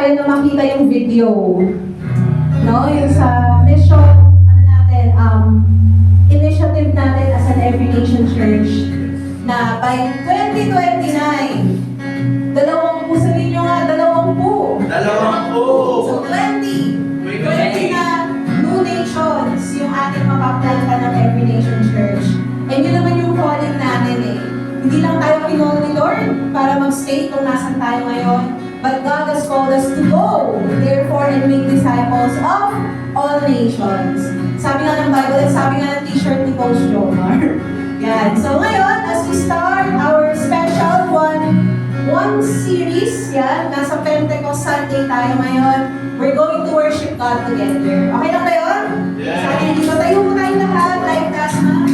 tayo na makita yung video. No? Yung sa mission, initiative natin as an Every Nation Church na by 2029, 20, sabihin nyo nga, 20. 20. So 20 na new nations yung ating mapaplanta ng Every Nation Church. And yun naman yung calling natin eh. Hindi lang tayo kinol ni Lord para mag-stay kung nasan tayo ngayon, but God has called us to go, therefore, and make disciples of all nations. Sabi nga ng Bible at sabi nga ng t-shirt ni Coach Jomar. Yan. So ngayon, as we start our special one series, yan, nasa Pentecost Sunday tayo ngayon, we're going to worship God together. Okay lang ba yun? Yeah. Sa atin dito, tayo mo tayong lahat, live class na.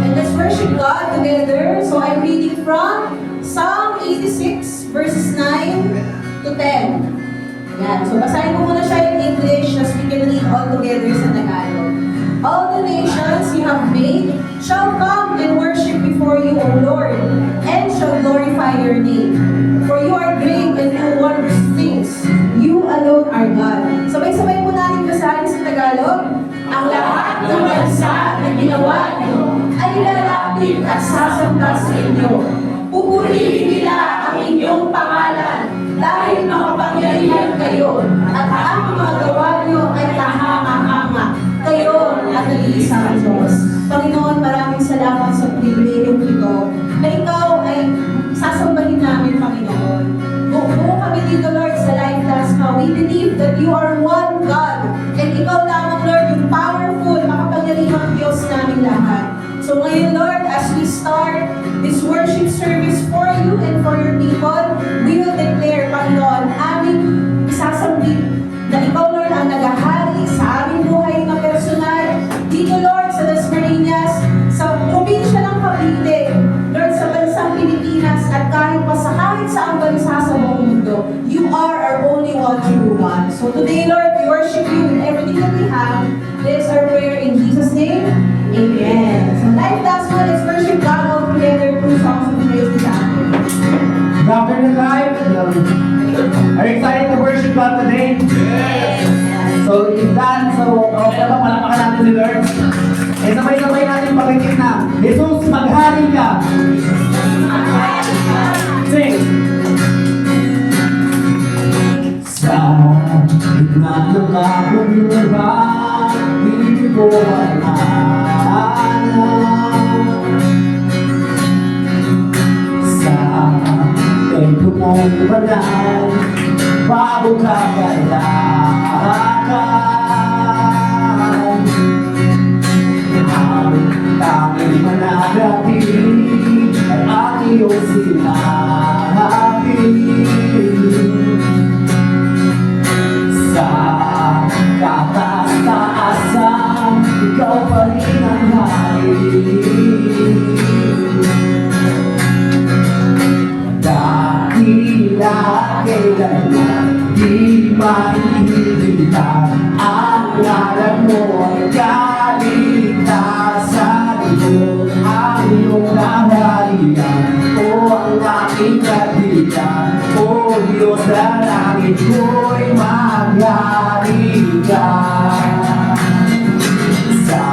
And let's worship God together. So I'm reading from Psalm 86, verses 9 to 10. Yan. So, basahin mo muna siya in English as we can read all together sa Tagalog. All the nations you have made shall come and worship before you, O Lord, and shall glorify your name. For you are great and do wondrous things. You alone are God. Sabay-sabay po natin basahin sa Tagalog. Ang lahat ng bansa na ginawa niyo ay lalapit at sasamba sa inyo. Pupurihin nila ang inyong pangalan dahil makapangyarihan kayo at ang mga gawa niyo ay kahanga-hanga. Kayo at nag-iisang Diyos. Panginoon, maraming salamat sa pribilehyong ito na ikaw ay sasambahin namin, Panginoon. Buo kami dito, Lord, sa life class na we believe that you are one God and ikaw lamang, Lord, yung powerful, makapangyarihang Diyos namin lahat. So ngayon, Lord, as we start this worship service for you and for your people, we will declare, Panginoon, aming isasambit na ikaw, Lord, ang naghahari sa aming buhay na personal. Dito, Lord, sa Dasmariñas, sa probinsya ng Cavite, Lord, sa bansang Pilipinas, at kahit saang bansa sa buong mundo, you are our only one true God. So today, Lord, we worship you with everything that we have. This is our prayer in Jesus' name. Amen. So life last one, let's worship God all together through songs of praise this afternoon. Good afternoon, live. Are you excited to worship God today? Yes! So, if that, okay ba, palakakan natin si Lord? Sabay-sabay natin pakikita na, Jesus, maghari ka! Sing! Sa gitna ng kabuluhan, hindi ko sa templo mong banal, bago ka kailangan. Ang tanging mananatili ay ang iyong sinabi. Sa kataas-taasan, ikaw pa rin ang hari. Dakila kailanman di mahihigitan, ang ngalan mo ay kaligtasan. Ito ang iyong kaharian, o ang aking katigan. O Diyos na langit ko'y maghari ka. Sa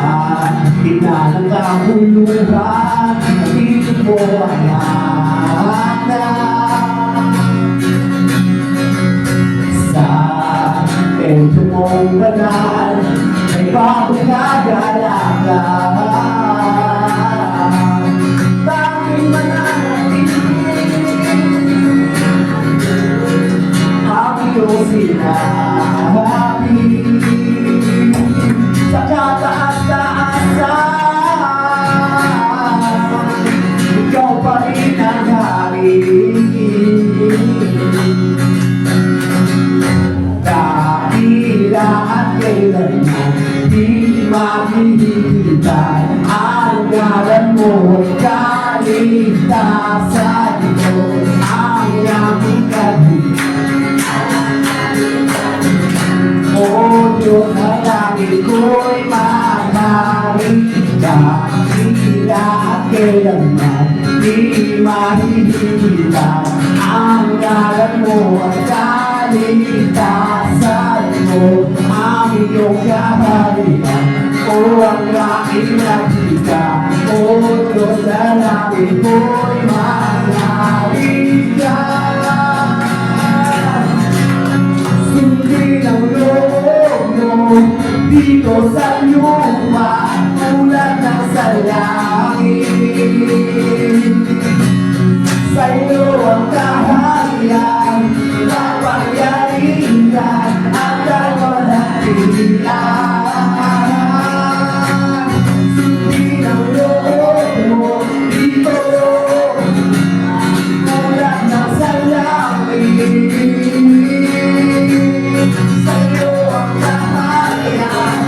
gitna ng kabuluhan, dito mo ang sa templo mong banal, ay bago kagalakan. Tanging mananatili ang iyong sinabi. Sa kataas-taasan, ikaw pa rin ang hari. Dakila at kailanman di mahihigitan, ang ngalan mo ay kaligtasan. Ito ang aming katigan. O di mahihita ang ngalan mo at kaligtasan mo, ang iyong kaharian o ang aking nakita. O Diyos na langit mo'y mangyarihan. Sundin ang loob mo dito sa lupa, tulad ng sa langit. Sa'yo ang kaharian, kapangyarihan at kawalang-hinian. Sundin ang loob mo dito, tulad ng sa langit. Sa'yo ang kaharian,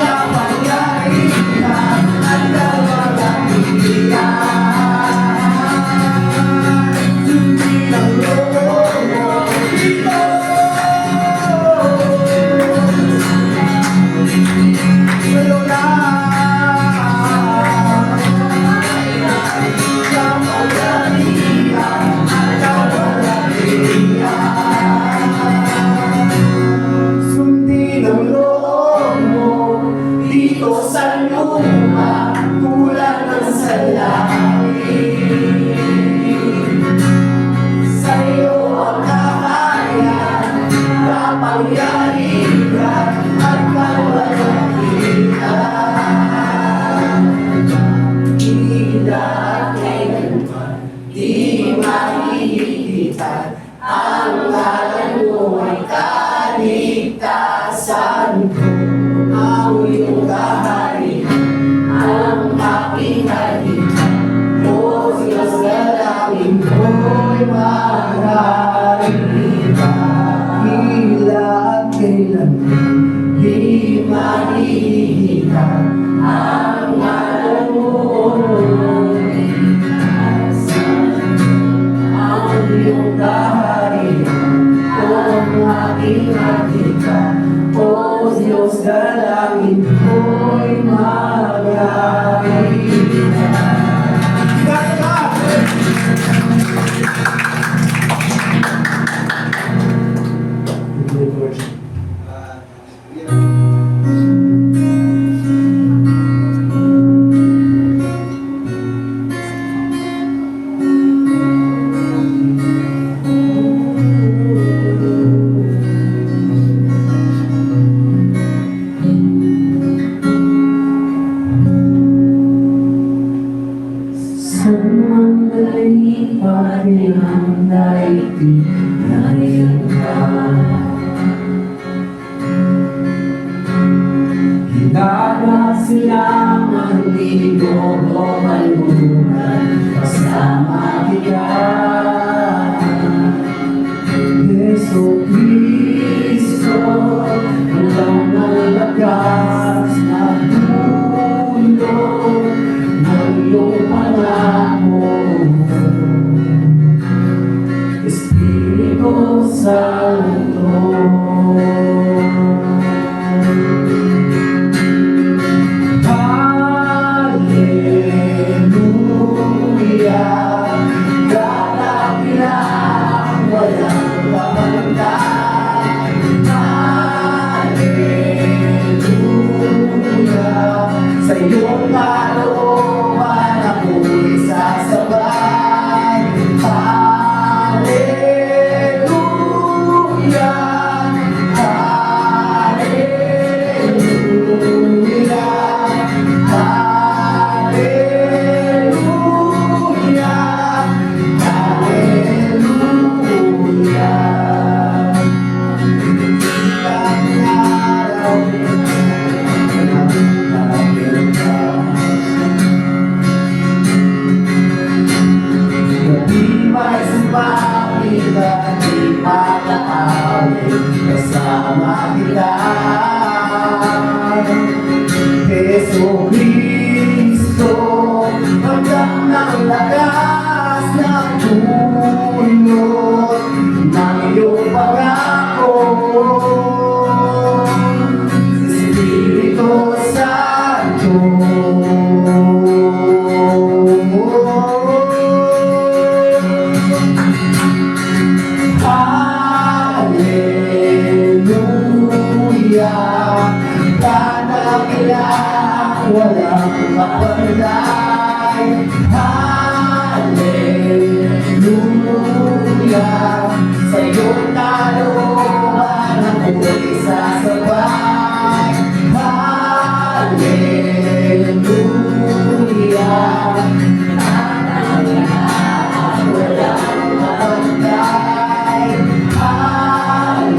kapangyarihan at kawalang-hinian. Sundin ang loob mo dito. Sa'yo na kapangyarihan at kawalang-hinian. Sundin ang loob mo dito sa lupa, tulad ng sa langit. Sa'yo ang kaharian, kapangyarihan at kawalang-hinian. Hindi at kailanman di mahihilitan ang ngalan mo ay kaligtasan ko, ang iyong kaharian, ang aking halikan. O Diyos na langit mo'y mangyarihan. Hila at kailanman di mahihilitan ang ngalan mo ay kaligtasan, ang iyong kaharian, ang aking halikan. O Diyos na langit mo'y mangyarihan. Sa mandali pa rin ang daigdig na iyong hinaga silang ang ligo o malbunan, kasama kita. Yesu Cristo, walang nalagas na mundo ng iyong pangako. Espiritu Santo, Hallelujah, kadakilang walang kapantay. Hallelujah, sa iyong kalooban ako'y sasabay. Hallelujah, pagpapalay. Hallelujah, sa iyong kalooban ang buhay sasabay. Hallelujah, walang mapagday. Hallelujah,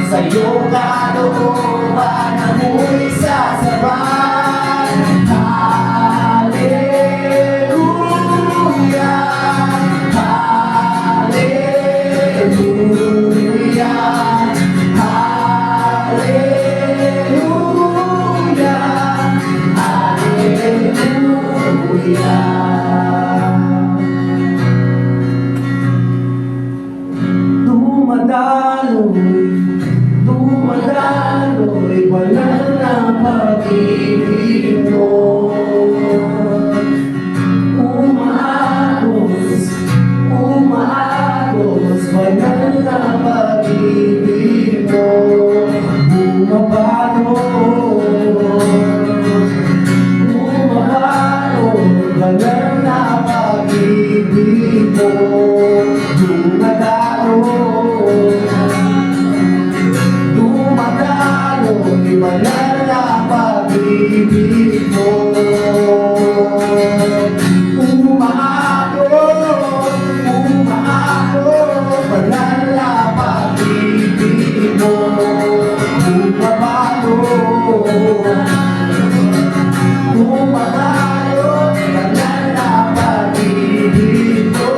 sa iyong kalooban ang buhay sasabay. Hallelujah, hallelujah, hallelujah, hallelujah. Dumadaloy, walang napag-ibig mo. Umaagos, walang napag-ibig mo. Bumabalot, walang napag-ibig mo. Dumadaloy, walang napag-ibig mo. Umaagos, walang napag-ibig mo. Bumabalot, walang napag-ibig mo.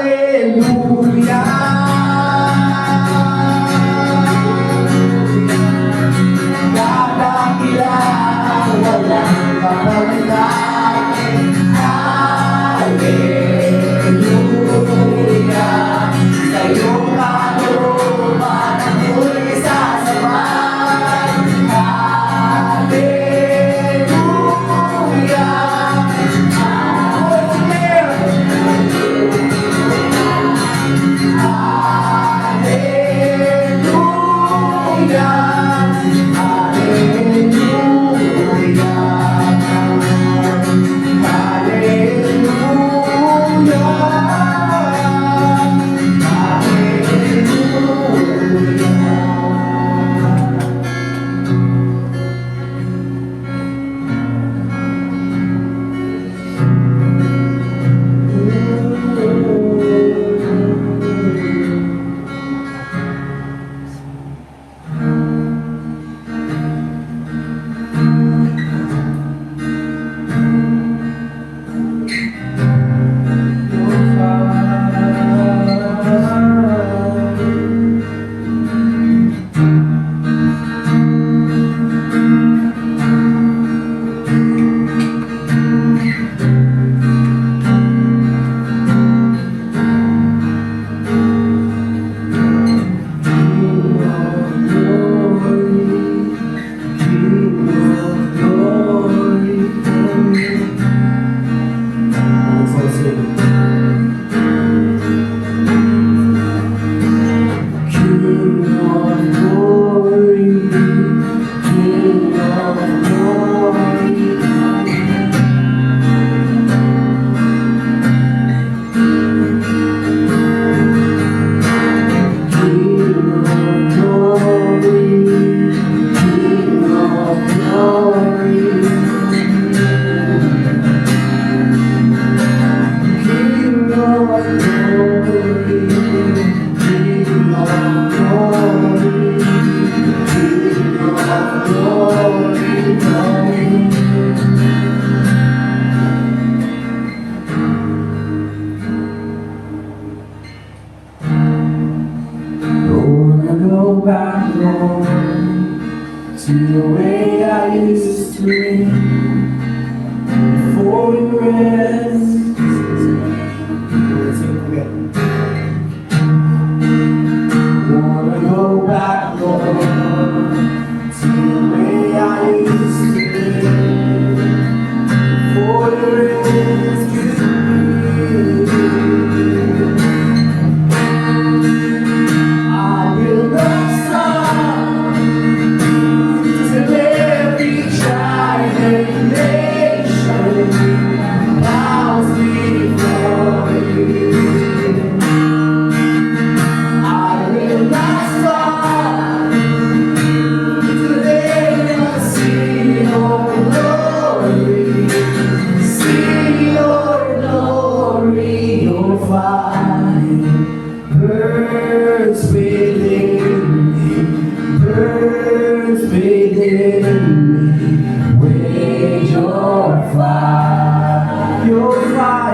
Hallelujah, kadakilaan, walang kapagday. Hallelujah, sa iyong kalooban ang buhay sasabay. Hallelujah,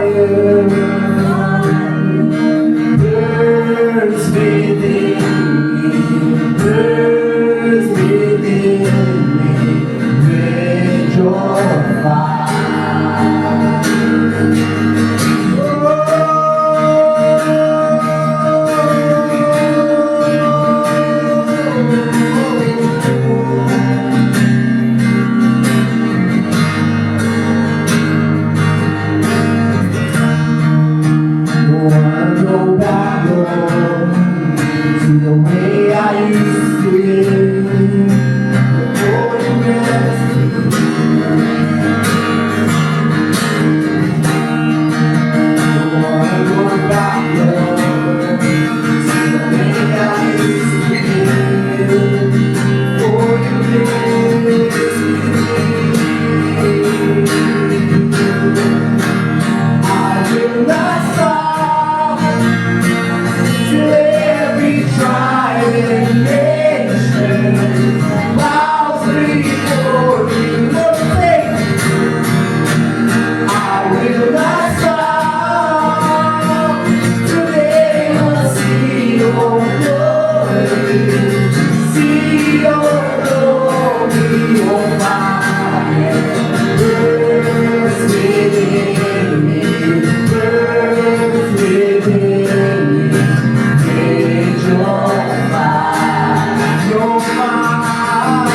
fire burns within me, burns within me with your fire. Wanna go back home to the way I used to live before you left me. Wanna go back home to the way I used to live before you left me. I will not stop till every tribe and nation bows before you. Lord, say, I will not stop till they will see your glory, see your glory, your fire burns within me, burns within me. With your fire, your fire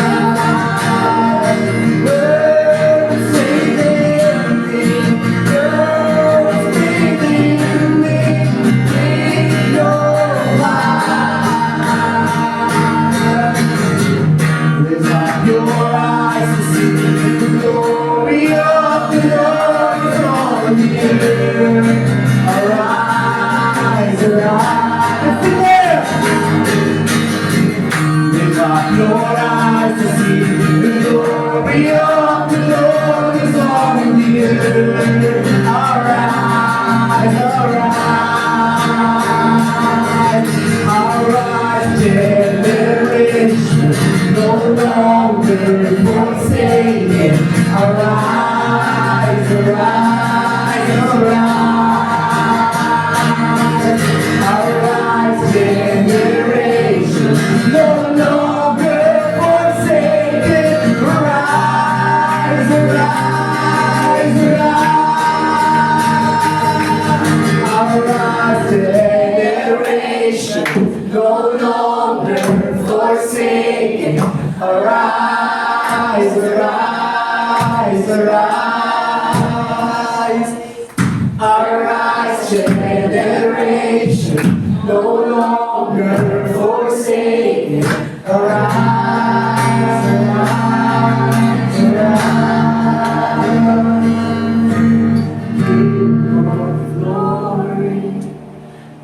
burns within me, burns within me. With your fire, lift up your eyes to see the glory of the Lord is on the earth. Arise, arise, it's there. Lift up your eyes to see the glory of the Lord is on the earth. Arise, arise, arise, generation, no longer forsaken. Arise, arise, arise, arise, generation, no longer forsaken. Arise, arise, arise, generation, no longer forsaken. Arise, arise, arise, arise, generation, no longer forsaken. Arise, arise, arise.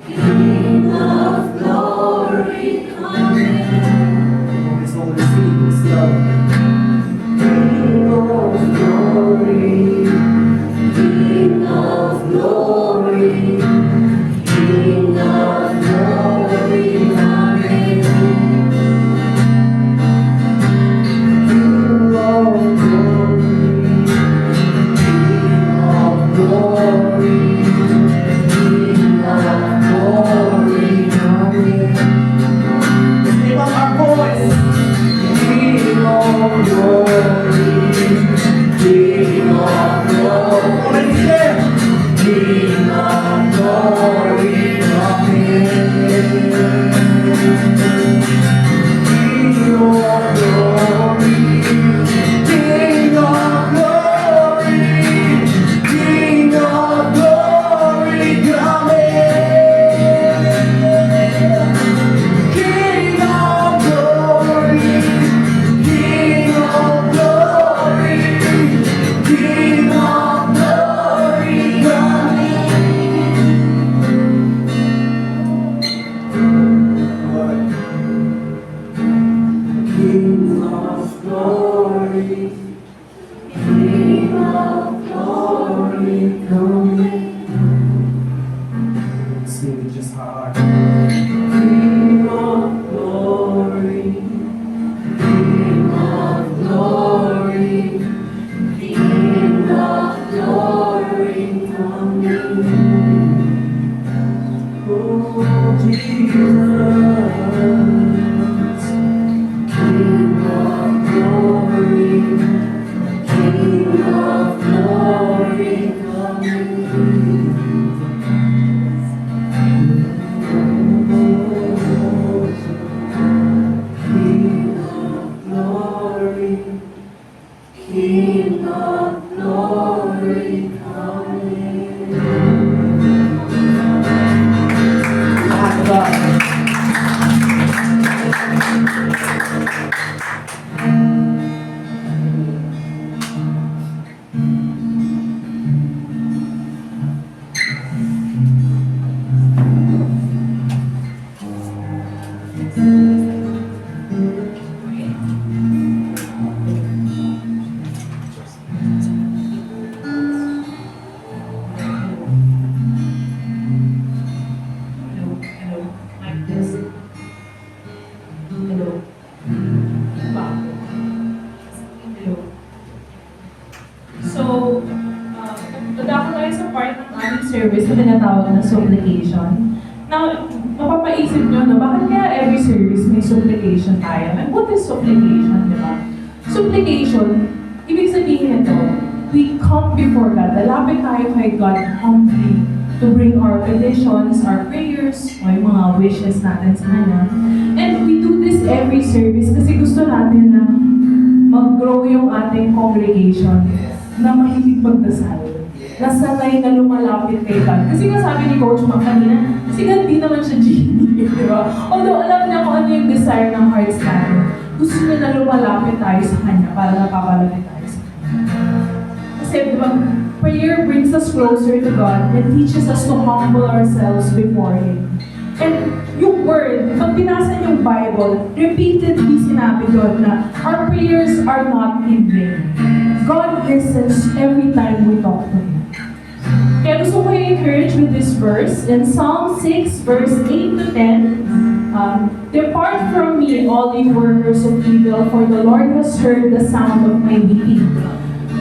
King of glory, come in. It's all the sweetness, love. King of glory, King of glory, King of glory, come in. King of glory, King of glory, King of glory, come in. Let's give up our voice. King of glory, King of glory. Let's hear. King of glory, come in. King of glory, King of glory, King of glory, come in. King of glory, King of glory, King of glory, come in. King of glory, King of glory, come in. Sing it just hard. King of glory, King of glory, King of glory, come in. Service na tinatawag na supplication. Now, mapapaisip nyo, no, bakit kaya every service may supplication tayo? And what is supplication, di ba? Supplication, ibig sabihin nito, we come before God. Lalapit tayo kay God humbly to bring our petitions, our prayers, o yung mga wishes natin sa Kanya. And we do this every service kasi gusto natin na mag-grow yung ating congregation na mahilig magdasal. Nasanay na lumalapit kay God. Kasi nga sabi ni Coach Mac kanina, si God di naman siya genie, di ba? Although alam niya kung ano yung desire ng hearts natin, gusto niya na lumalapit tayo sa Kanya para napapalapit tayo sa Kanya. Kasi di ba, prayer brings us closer to God and teaches us to humble ourselves before Him. And yung word, pag binasa niyo yung Bible, repeatedly sinabi doon na our prayers are not in vain. God listens every time we talk to Him. Kaya gusto ko i-encourage with this verse in Psalm 6 verse 8 to 10. Depart from me, all you workers of evil, for the Lord has heard the sound of my weeping.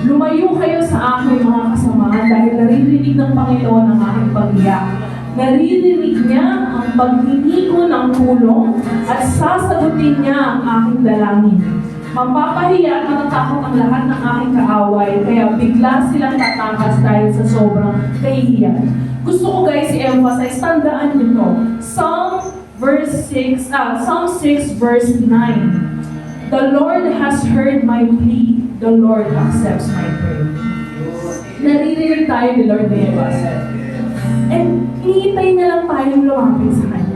Lumayo kayo sa aking mga kasamahan dahil naririnig ng Panginoon ang aking pag-iyak. Naririnig niya ang paghingi ko ng tulong at sasagutin niya ang aking dalangin. Mapapahiya at matatakot ang lahat ng aking kaaway, kaya bigla silang tatakas dahil sa sobrang kahihiyan. Gusto ko guys i-emphasize, tandaan niyo to. Psalm 6 verse 9. The Lord has heard my plea, the Lord accepts my prayer. Naririnig tayo ni Lord na i-accept. And hinihintay na lang tayong lumapit sa Kanya.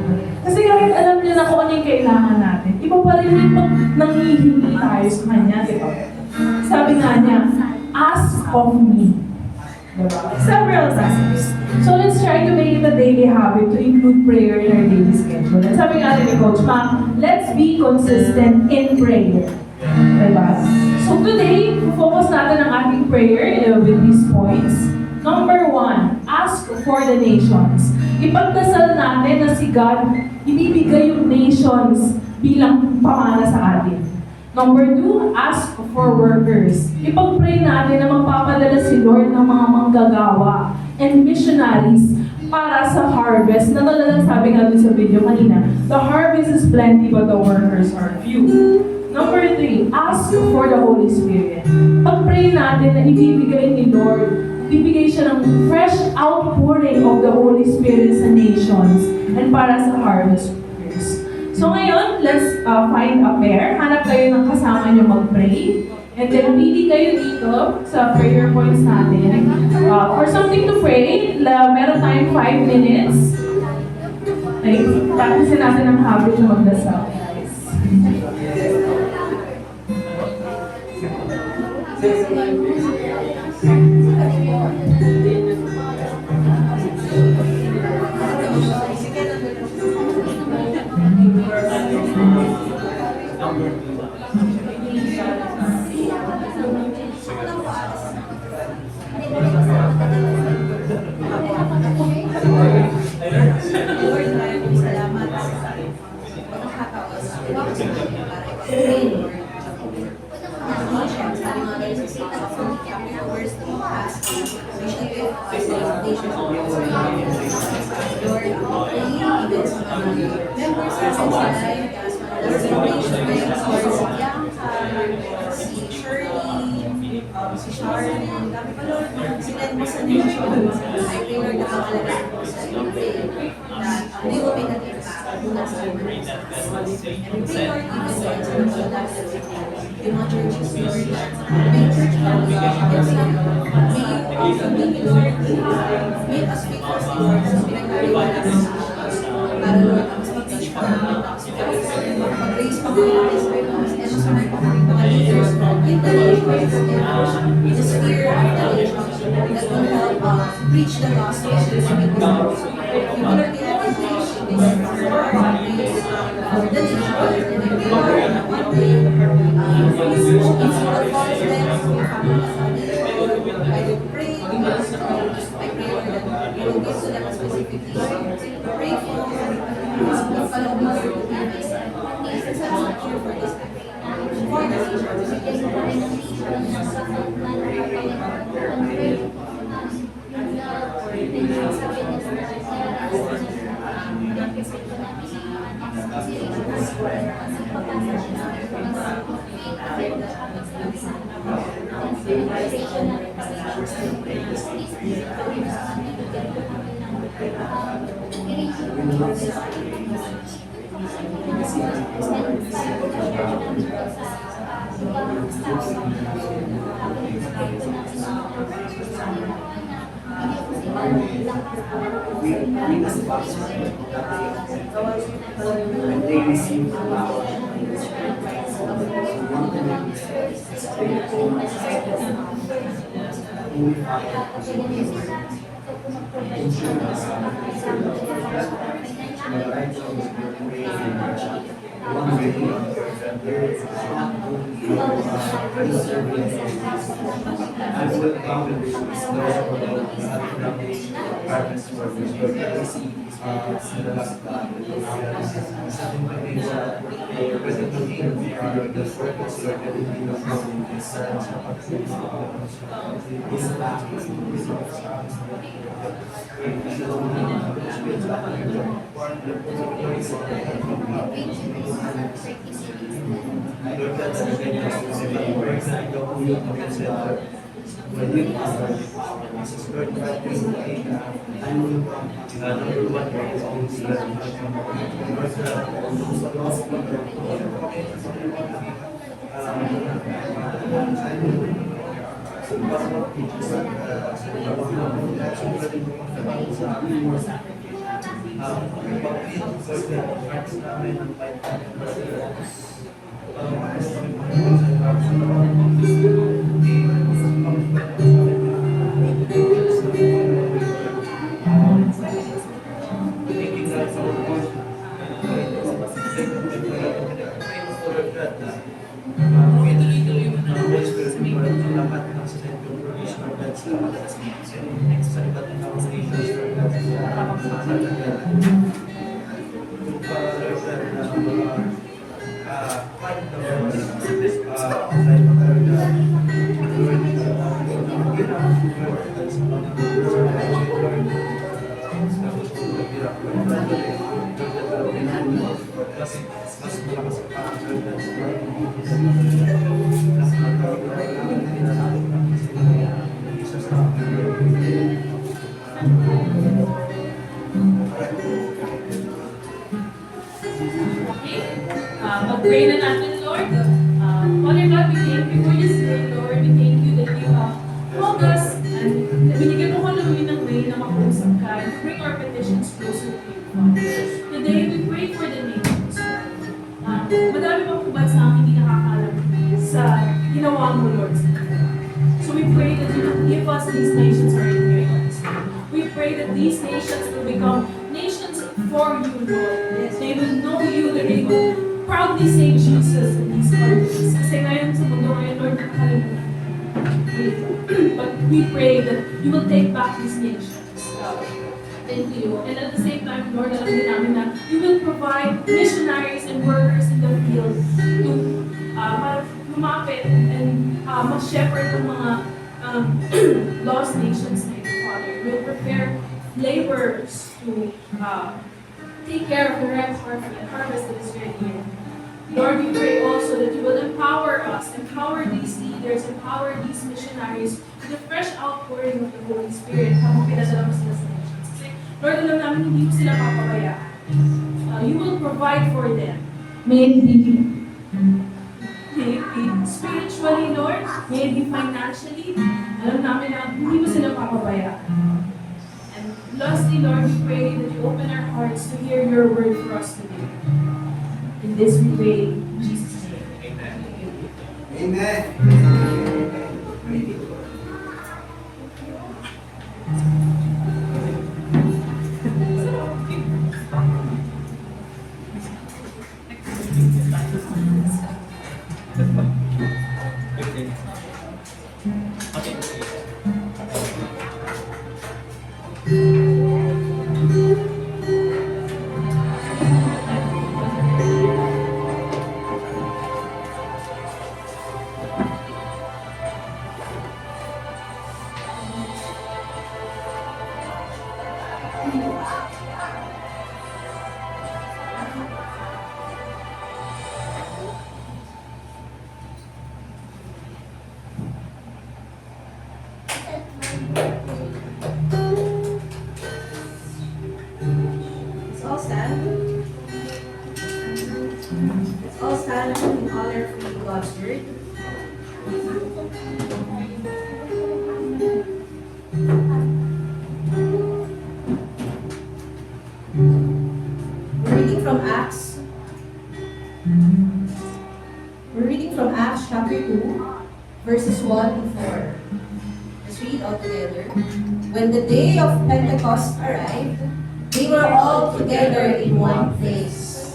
Kasi kahit alam niya na kung ano yung kailangan natin, iba pa rin yung pag nanghihingi tayo sa Kanya, di ba? Sabi nga niya, ask of me. Diba? Several times. So let's try to make it a daily habit to include prayer in our daily schedule. And sabi nga ni Coach Mac, let's be consistent in prayer. Diba? So today, focus natin ang ating prayer with these points. Number 1, ask for the nations. Ipagdasal natin na si God ibibigay yung nations bilang pamana sa atin. Number 2, ask for workers. Ipag-pray natin na magpapadala si Lord ng mga manggagawa and missionaries para sa harvest. Na talagang sabi nga dun sa video kanina, the harvest is plenty but the workers are few. Number 3, ask for the Holy Spirit. Pag-pray natin na ibibigay ni Lord, bibigay siya ng fresh outpouring of the Holy Spirit sa nations and para sa harvest workers. So ngayon, let's find a pair. Hanap kayo ng kasama niyo mag-pray. And then pili kayo dito sa prayer points natin. For something to pray, meron tayong 5 minutes. Okay? Practicein natin ang habit na magdasal, guys. Salamat. Lord, even sa mga members natin sa live, as well as sa nation members, si Bianca, si Shirley, si Sharon, dami pa Lord, sinend mo sa nation. I pray Lord na makalaga po sa iyong faith that they will make an impact mula sa amin. And we pray Lord, even Lord, sa mga lives that we have, yung mga churches Lord, may church family, may you also maybe Lord, make us faithful stewards sa pinagkariwala sa para Lord, ang mas mag-teach pa namin, mag-raise pa mga Israelites, and mas mag-raise mga leaders in the nations, in the sphere of the nations, that will help preach the gospel to the people. We will learn the education, this for the nation, and we will learn one day, it's all false steps, I pray, I pray that you will give to them a specific vision. Pray for follow us to be this. It's a lot here for this for the And they receive power. Pag-pray na natin, Lord. Father God, we thank you for this day, Lord. We thank you that you have called us and binigyan mo ko namin ng way na makausap ka and bring our petitions closer to you, Father. Today, we pray for the nations, Lord. Madami pa po bansa ang hindi nakakalam sa ginawa mo, Lord. So we pray that you will give us these nations our inheritance. We pray that these nations will become nations for you, Lord. They will know you, that they will proudly say Jesus in these countries. Kasi ngayon sa mundo ngayon, Lord, nakakalimutan. But we pray that you will take back these nations. Thank you. And at the same time, Lord, alam din namin na you will provide missionaries and workers in the field to para lumapit and mag-shepherd ng mga lost nations na ito, Father. will prepare laborers to take care of the harvest that is ready here. Lord, we pray also that you will empower us, empower these leaders, empower these missionaries with the fresh outpouring of the Holy Spirit habang pinadala mo sila sa nations. Kasi, Lord, alam namin hindi mo sila papabayaan. You will provide for them. May it be spiritually, Lord. May it be financially. Alam namin na hindi mo sila papabayaan. And lastly, Lord, we pray that you open our hearts to hear your word for us today. In this we pray, in Jesus' name. Amen. Let's all stand. Let's all stand in honor of God's word. We're reading from Acts. We're reading from Acts chapter 2, verses 1 to 4. Let's read all together. When the day of Pentecost arrived, they were all together in one place.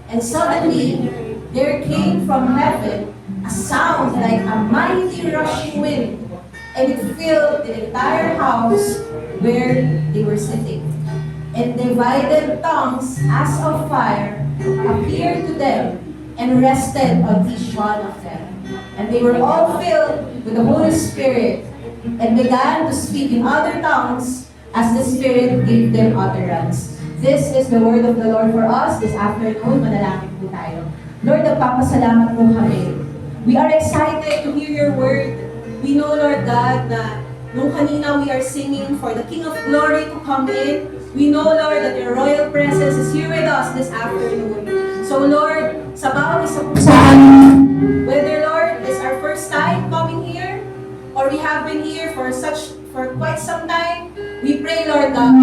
And suddenly, there came from heaven a sound like a mighty rushing wind, and it filled the entire house where they were sitting. And divided tongues as of fire appeared to them and rested on each one of them. And they were all filled with the Holy Spirit and began to speak in other tongues as the Spirit gave them utterance. This is the word of the Lord for us this afternoon. Manalangin po tayo. Lord, nagpapasalamat po kami. We are excited to hear your word. We know, Lord God, na nung kanina we are singing for the King of Glory to come in. We know, Lord, that your royal presence is here with us this afternoon. So, Lord, sa bawat isa po sa amin, whether, Lord, it's our first time coming here, or we have been here for quite some time, we pray, Lord God,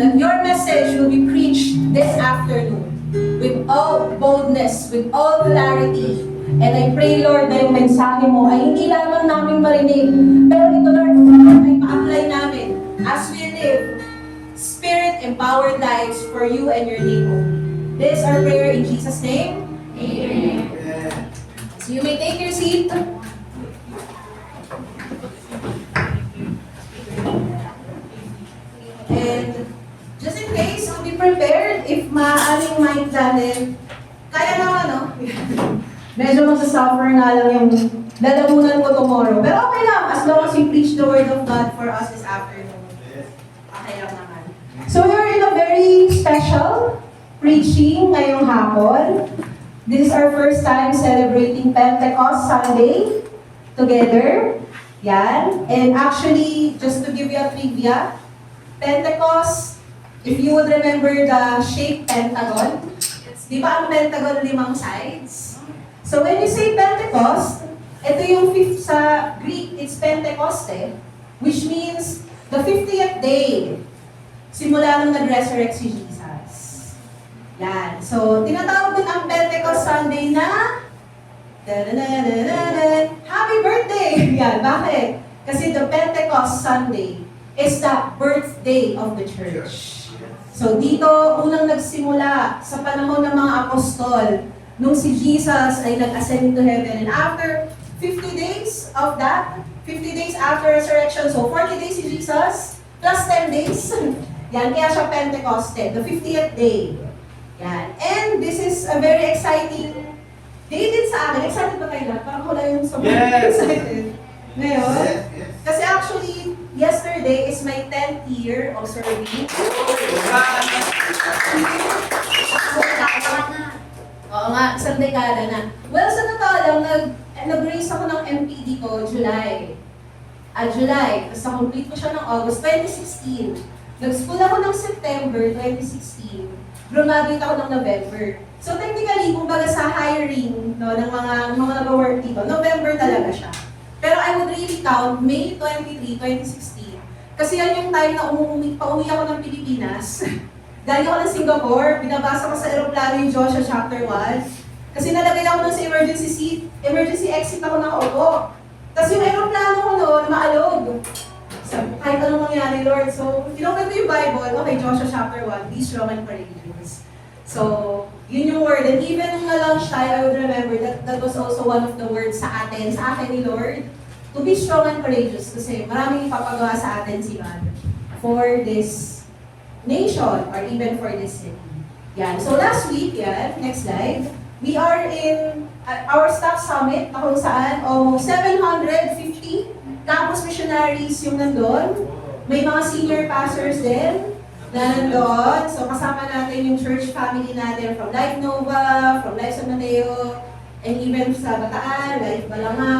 that your message will be preached this afternoon with all boldness, with all clarity. And I pray, Lord, na yung mensahe mo ay hindi lamang namin marinig, pero ito, Lord, ay ma-apply namin as we live Spirit-empowered lives for you and your name only. This is our prayer in Jesus' name. Amen. So you may take your seat. And just in case, to be prepared, if maaaring mic natin, kaya naman, no? Medyo masasuffer nga lang yung lalamunan ko tomorrow. Pero okay lang, as long as you preach the word of God for us this afternoon. Okay lang naman. So we're in a very special preaching ngayong hapon. This is our first time celebrating Pentecost Sunday together. Yan. And actually, just to give you a trivia, Pentecost, if you would remember the shape pentagon, di ba ang pentagon 5 sides? So when you say Pentecost, ito yung fifth sa Greek, it's Pentecoste, which means the 50th day, simula nung nag-resurrect si Jesus. Yan. So, tinatawag din ang Pentecost Sunday na Happy Birthday! Yan. Bakit? Kasi the Pentecost Sunday is the birthday of the church. So, dito, unang nagsimula sa panahon ng mga apostol, nung si Jesus ay nag-ascend to heaven. And after 50 days of that, 50 days after resurrection, so 40 days si Jesus, plus 10 days. Yan, kaya siya Pentecoste, the 50th day. Yan. And this is a very exciting day din sa akin. Excited ba kayo lahat? Parang wala yung sobrang excited. Ngayon, kasi actually, yesterday is my 10th year of serving. Oo nga, isang dekada na. Well, sa totoo lang, nag-raise ako ng MPD ko July. July. Tapos na-complete ko siya ng August 2016. Nag-school ako ng September 2016. Graduate ako ng November. So technically, kumbaga sa hiring no, ng mga nag-work dito, November talaga siya. Pero I would really count May 23, 2016. Kasi yan yung time na pauwi ako ng Pilipinas. Galing ako ng Singapore, binabasa ko sa aeroplano yung Joshua chapter 1. Kasi nalagay ako nun sa emergency exit ako nakaupo. Tapos yung aeroplano ko noon, maalog. Sabi, kahit anong mangyari, Lord. So, kinopit ko yung Bible, okay, Joshua chapter 1, be strong and courageous. So, yun yung word. And even nung na-launch tayo, I would remember that was also one of the words sa akin ni Lord, to be strong and courageous. Kasi maraming ipapagawa sa atin si God for this nation or even for this city. Yan. So last week, yan, next slide, we are in our staff summit na kung saan almost 750 campus missionaries yung nandun. May mga senior pastors din na nandun. So kasama natin yung church family natin from Life Nova, from Life San Mateo, and even sa Bataan, Life Balanga,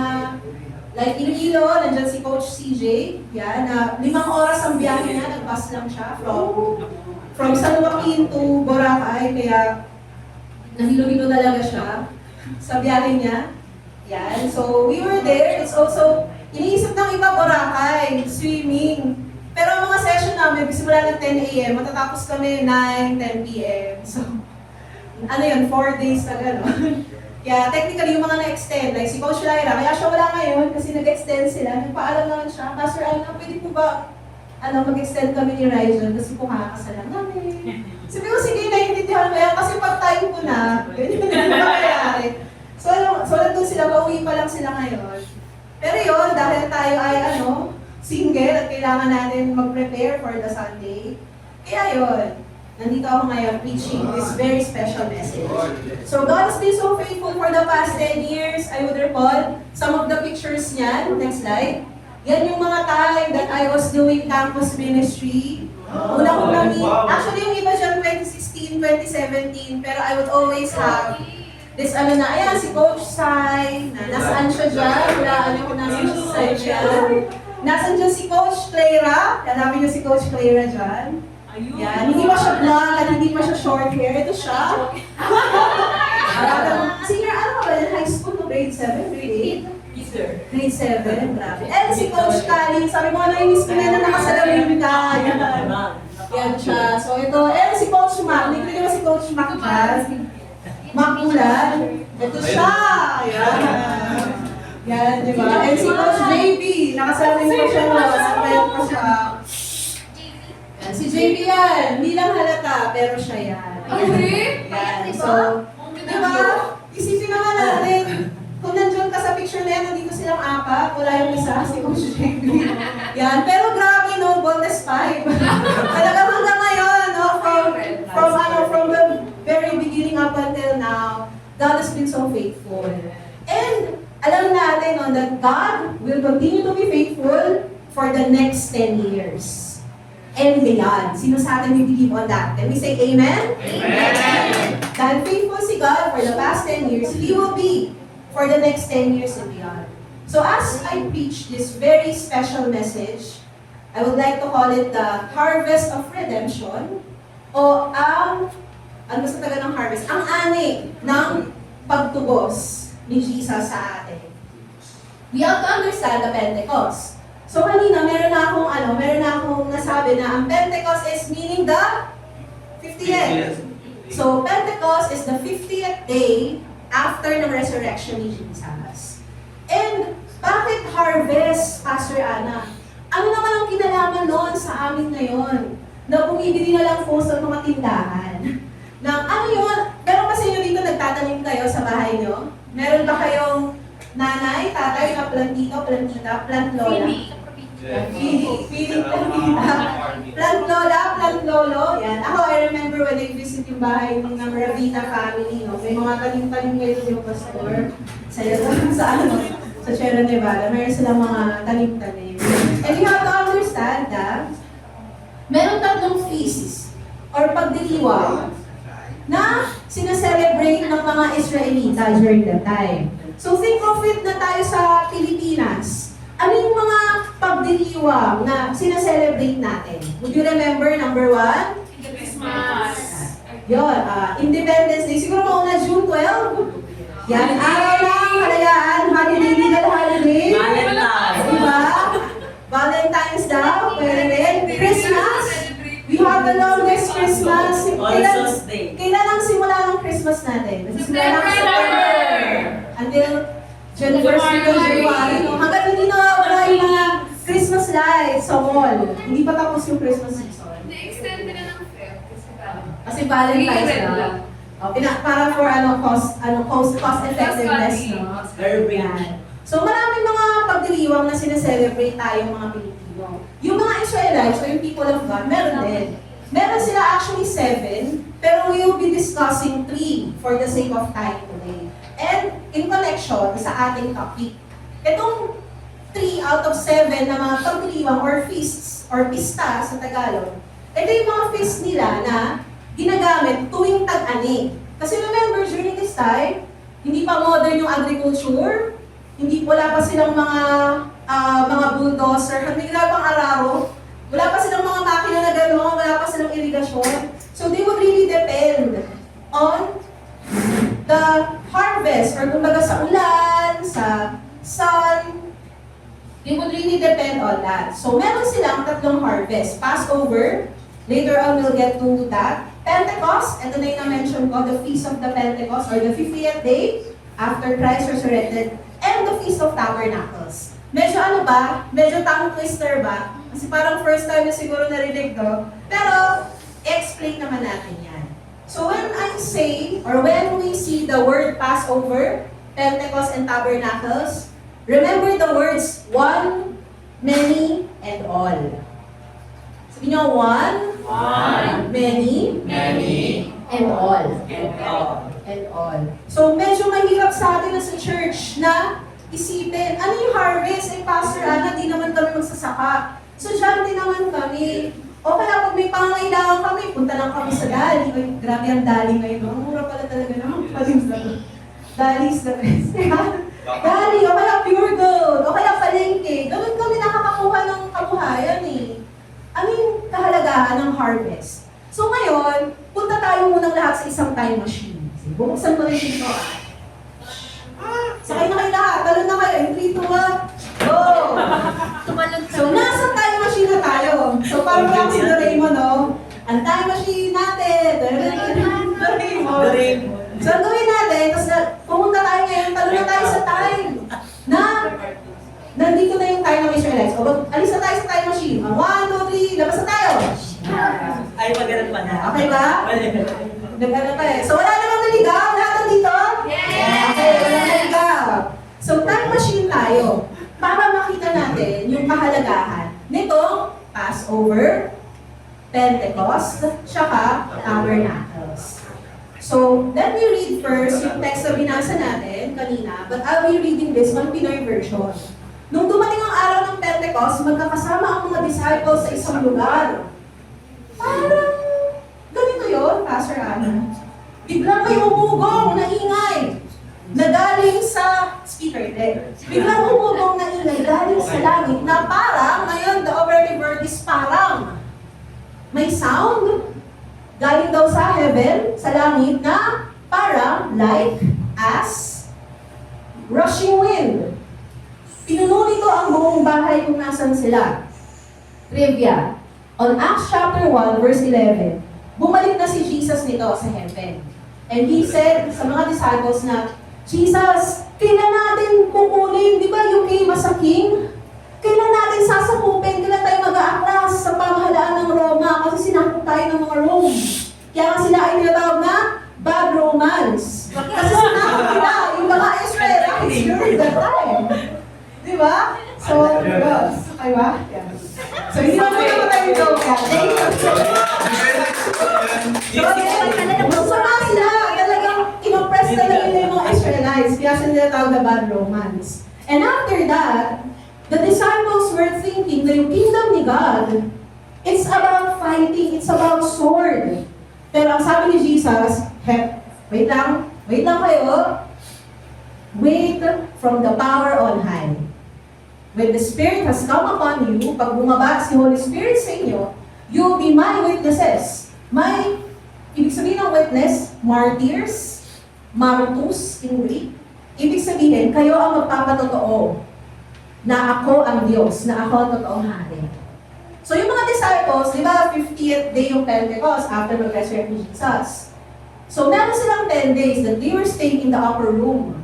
Life Iloilo, nandyan si Coach CJ. Yan, 5 oras ang biyahe niya, nag-bus lang siya from San Joaquin to Boracay, kaya nahilo-hilo talaga siya sa biyahe niya. Yan, so we were there. It's also, iniisip ng iba Boracay, swimming. Pero ang mga session namin, simula ng 10 a.m., matatapos kami 9, 10 p.m. So, ano yun, 4 days na gano'n. Kaya technically yung mga na-extend, like si Coach Lyra, kaya siya wala ngayon kasi nag-extend sila. Nagpaalam naman siya, Pastor Alna, pwede po ba mag-extend kami ni Ryzen kasi po kakakasalan namin. Sabi ko, sige, naiintindihan ko yan kasi pag time ko na, ganyan na nangyayari. So nandun sila, pauwi pa lang sila ngayon. Pero yun, dahil tayo ay single at kailangan natin mag-prepare for the Sunday, kaya yun, nandito ako ngayon preaching this very special message. So God has been so faithful for the past 10 years. I would recall some of the pictures niyan. Next slide. Yan yung mga time that I was doing campus ministry. Una ko kami, actually yung iba dyan 2016, 2017, pero I would always have this ayan, si Coach Sai, nasaan siya dyan? Wala, kung nasaan si Sai dyan. Nasaan dyan si Coach Clara? Hanapin niyo si Coach Clara dyan. Yan, hindi pa siya blonde at hindi pa siya short hair. Ito siya. Senior, ano ba yan? High school to grade 7, grade 8? Grade 7, grabe. And si Coach Kali, sabi mo, nainis ko na nakasalamin ka. Yan siya. So ito, and si Coach Mac. Hindi ko si Coach Mac dyan. Makulan. Ito siya. Yan. Yan, di ba? And si Coach JB, nakasalamin ko siya. Nakasalamin ko siya. Si JB yan, hindi lang halata, pero siya yan. Yan. So, di ba? Isipin naman natin, kung nandiyan ka sa picture na yan, nandito silang apat, wala yung isa, si Coach JB. Yan. Pero grabe, no, bonus 5. Talagang hanggang ngayon, no, from the very beginning up until now, God has been so faithful. And alam natin, no, that God will continue to be faithful for the next 10 years. And beyond. Sino sa atin may believe on that? Can we say amen? Amen! Dahil faithful si God for the past 10 years, He will be for the next 10 years and beyond. So as I preach this very special message, I would like to call it the Harvest of Redemption o ano sa taga ng harvest? Ang ani ng pagtubos ni Jesus sa atin. We have to understand the Pentecost. So kanina, meron na akong nasabi na ang Pentecost is meaning the 50th. So Pentecost is the 50th day after ng resurrection ni Jesus. And bakit harvest, Pastor Ana? Ano naman ang kinalaman noon sa amin ngayon? Na bumibili na lang po sa mga tindahan. Na ano yun? Meron ba sa inyo dito nagtatanim kayo sa bahay nyo? Meron ba kayong nanay, tatay na plantito, plantita, plant lola? Feeding plantita. Plant lola, plant lolo. Yan. Ako, I remember when I visit yung bahay ng Ravita family. No? May mga tanim-tanim ngayon yung pastor. Sa Sierra Nevada. Meron silang mga tanim-tanim. And you have to understand meron tatlong feasts or pagdiriwang na sinaselebrate ng mga Israelita during that time. So think of it na tayo sa Pilipinas. Ano yung mga pagdiriwang na sinaselebrate natin? Would you remember number 1? Christmas. Yun, Independence Day. Siguro mauna June 12. Yan, araw ng kalayaan, holiday, legal holiday. Diba? Valentine's daw, pwede rin. Christmas. We have the longest Christmas. Kailan ang simula ng Christmas natin? Nagsimula ng September. Until January. No? Hanggang hindi nawawala yung mga Christmas lights sa mall. Hindi pa tapos yung Christmas season. Na-extend na ng Feb Kasi Valentine's na. Para for cost effectiveness, no? Yan. So maraming mga pagdiriwang na sineselebrate tayong mga Pilipino. Yung mga Israelites o yung people of God, meron din. Meron sila actually 7, pero we will be discussing 3 for the sake of time today. And in connection sa ating topic, itong 3 out of 7 na mga pagdiriwang or feasts or pista sa Tagalog, ito yung mga feasts nila na ginagamit tuwing tag-ani. Kasi remember, during this time, hindi pa modern yung agriculture, hindi wala pa silang mga bulldozer, hindi wala pang araro, wala pa silang mga makina na gano'n, wala pa silang irigasyon. So they would really depend on the harvest, or kumbaga sa ulan, sa sun, they would really depend on that. So meron silang 3 harvest. Passover, later on we'll get to that. Pentecost, ito na yung na-mention ko, the Feast of the Pentecost, or the 50th day after Christ resurrected, and the Feast of Tabernacles. Medyo medyo tongue twister ba? Kasi parang first time na siguro narinig to. Pero, explain naman natin yan. So when I say, or when we see the word Passover, Pentecost, and Tabernacles, remember the words one, many, and all. Sabi niyo, one, many, and all. And all. So medyo mahirap sa atin na sa church na isipin, ano yung harvest? Pastor Ana, di naman kami magsasaka. So dyan din naman kami. O kaya pag may pangangailangan kami, punta lang kami sa Dali. Ay, grabe ang Dali ngayon. Ang mura pala talaga naman. Dali's the best. Dali, o kaya Pure Gold, o kaya Palengke. Ganun kami nakakakuha ng kabuhayan eh. Ano yung kahalagahan ng harvest? So ngayon, punta tayo munang lahat sa isang time machine. Bubuksan ko rin dito Sakay na kayo lahat, talon na kayo, in 3, 2, 1, go! So nasa time machine na tayo. So parang lang si Doraemon, no? Ang time machine natin, Doraemon. So ang gawin natin, tapos pumunta tayo ngayon, talon na tayo sa time na nandito na yung time ng Israelites. O, alis na tayo sa time machine. 1, 2, 3, labas na tayo. Ay, magalang pa na. Okay ba? Nagano pa eh. So wala namang naligaw? Lahat nandito? Yes! Okay, wala naligaw. So time machine tayo para makita natin yung kahalagahan nitong Passover, Pentecost, tsaka Tabernacles. So, let me read first yung text na binasa natin kanina, but I'll be reading this on Pinoy version. Nung dumating ang araw ng Pentecost, magkakasama ang mga disciples sa isang lugar. Parang ganito yun, Pastor Ana. Biglang may umugong na ingay na galing sa speaker din. Biglang umugong na ingay galing sa langit na parang, ngayon the operative word is parang. May sound galing daw sa heaven, sa langit na parang like as rushing wind. Pinuno nito ang buong bahay kung nasan sila. Trivia. On Acts chapter 1, verse 11, bumalik na si Jesus nito sa heaven. And he said sa mga disciples na, Jesus, kailan natin kukunin? Di ba you came as a king? Kailan natin sasakupin? Kailan tayo mag-aaklas sa pamahalaan ng Roma? Kasi sinakop tayo ng mga Rome. Kaya nga sila ay tinatawag na bad Romans. Kasi sinakop nila yung mga Israelites during that time. Di ba? So, yes. Okay ba? Yeah. So, hindi naman naman tayo joke yan. Masama sila. Talagang inoppress talaga nila yung mga Israelites. Kaya sila tinatawag na bad Romans. And after that, the disciples were thinking na yung kingdom ni God It's about fighting. It's about sword. Pero ang sabi ni Jesus, wait lang kayo. Wait from the power on high. When the Spirit has come upon you, pag bumaba si Holy Spirit sa inyo, you'll be my witnesses. Ibig sabihin ng witness, martyrs, martus in Greek. Ibig sabihin, kayo ang magpapatotoo na ako ang Diyos, na ako ang totoong hari. So yung mga disciples, di ba, 50th day yung Pentecost after mag-resurrect ni Jesus. So meron silang 10 days that they were staying in the upper room.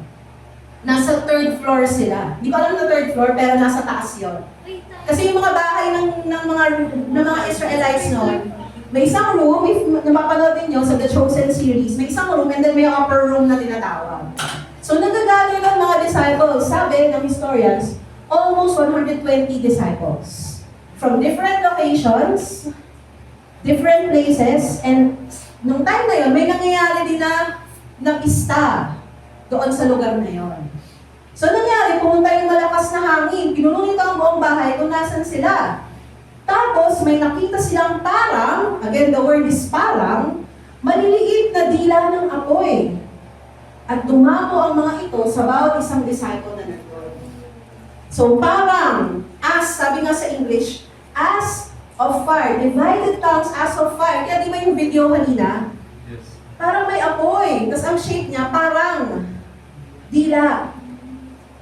Nasa 3rd floor sila. Di ko alam na 3rd floor, pero nasa taas yun. Kasi yung mga bahay ng mga Israelites noon, may isang room, if napapanood ninyo sa The Chosen series, may isang room and then may upper room na tinatawag. So nagagalo ng mga disciples, sabi ng historians, almost 120 disciples. From different locations, different places, and nung time na yun, may nangyayari din na nag-ista doon sa lugar na yun. So nangyari, pumunta yung malakas na hangin, pinulong ito ang buong bahay kung nasan sila. Tapos may nakita silang parang, again the word is parang, maliliit na dila ng apoy. At dumamo ang mga ito sa bawat isang disciple na nandun. So parang, as, sabi nga sa English, as of fire, divided tongues as of fire. Kaya di ba yung video kanina? Yes. Parang may apoy. Tapos ang shape niya parang dila.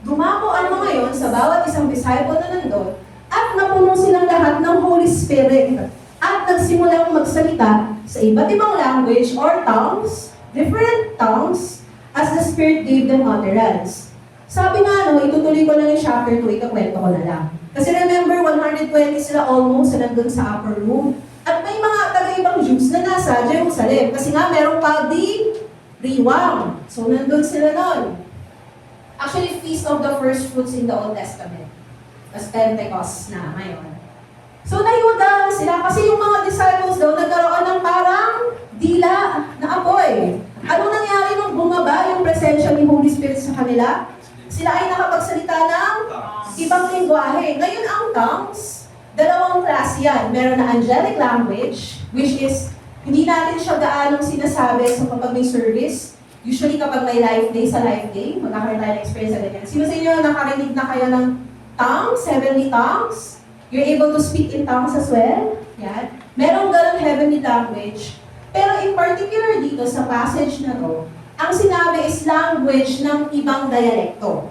Dumako ang mga yon sa bawat isang disciple na nandun at napuno silang lahat ng Holy Spirit. At nagsimulang magsalita sa iba't ibang language or tongues, different tongues, as the Spirit gave them utterance. Sabi nga, itutuloy ko lang yung chapter 2, ikakwento ko na lang. Kasi remember, 120 sila almost na nandun sa upper room. At may mga taga-ibang Jews na nasa Jerusalem. Kasi nga, merong pagdiriwang. So, nandun sila nun. Actually, Feast of the First Fruits in the Old Testament. As Pentecost na ngayon. So, nayudahan sila kasi yung mga disciples daw nagkaroon ng parang dila na apoy. Ano nangyari nung bumaba yung presensya ni Holy Spirit sa kanila? Sila ay nakapagsalita ng ibang lingwahe. Ngayon ang tongues, dalawang klase yan. Meron na angelic language, which is, hindi natin siya gaanong sinasabi sa kapag may service. Usually kapag may life day sa life day, magkakaroon tayo ng experience sa ganyan. Sino sa inyo nakarinig na kayo ng tongues, heavenly tongues? You're able to speak in tongues as well? Yan. Merong ganun heavenly language. Pero in particular dito sa passage na to, ang sinabi is language ng ibang dialekto.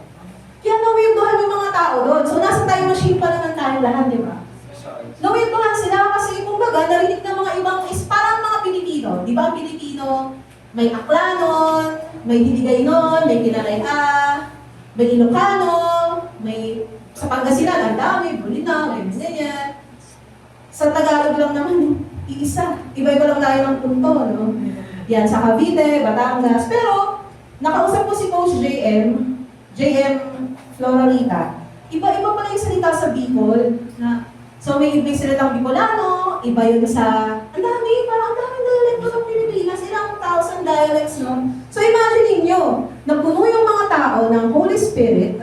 Kaya nawirduhan yung mga tao doon. So nasa time machine pa naman tayo lahat, di ba? Nawirduhan sila kasi kumbaga narinig ng mga ibang is parang mga Pilipino. Di ba ang Pilipino, may Aklanon, may Diligay nun, may Kinaraya, may Ilocano, may sa Pangasinan, ang dami, Bulina, may ganyan. Sa Tagalog lang naman, iisa. Iba-iba lang tayo ng punto, no? Yan, sa Cavite, Batangas. Pero, nakausap ko si Coach JM Floralita. Iba-iba pala yung salita sa Bicol. So, may ibig salitang Bicolano, iba yun sa, ang dami dialect ng Pilipinas, ilang thousand dialects, no? So, imagine niyo, napuno yung mga tao ng Holy Spirit,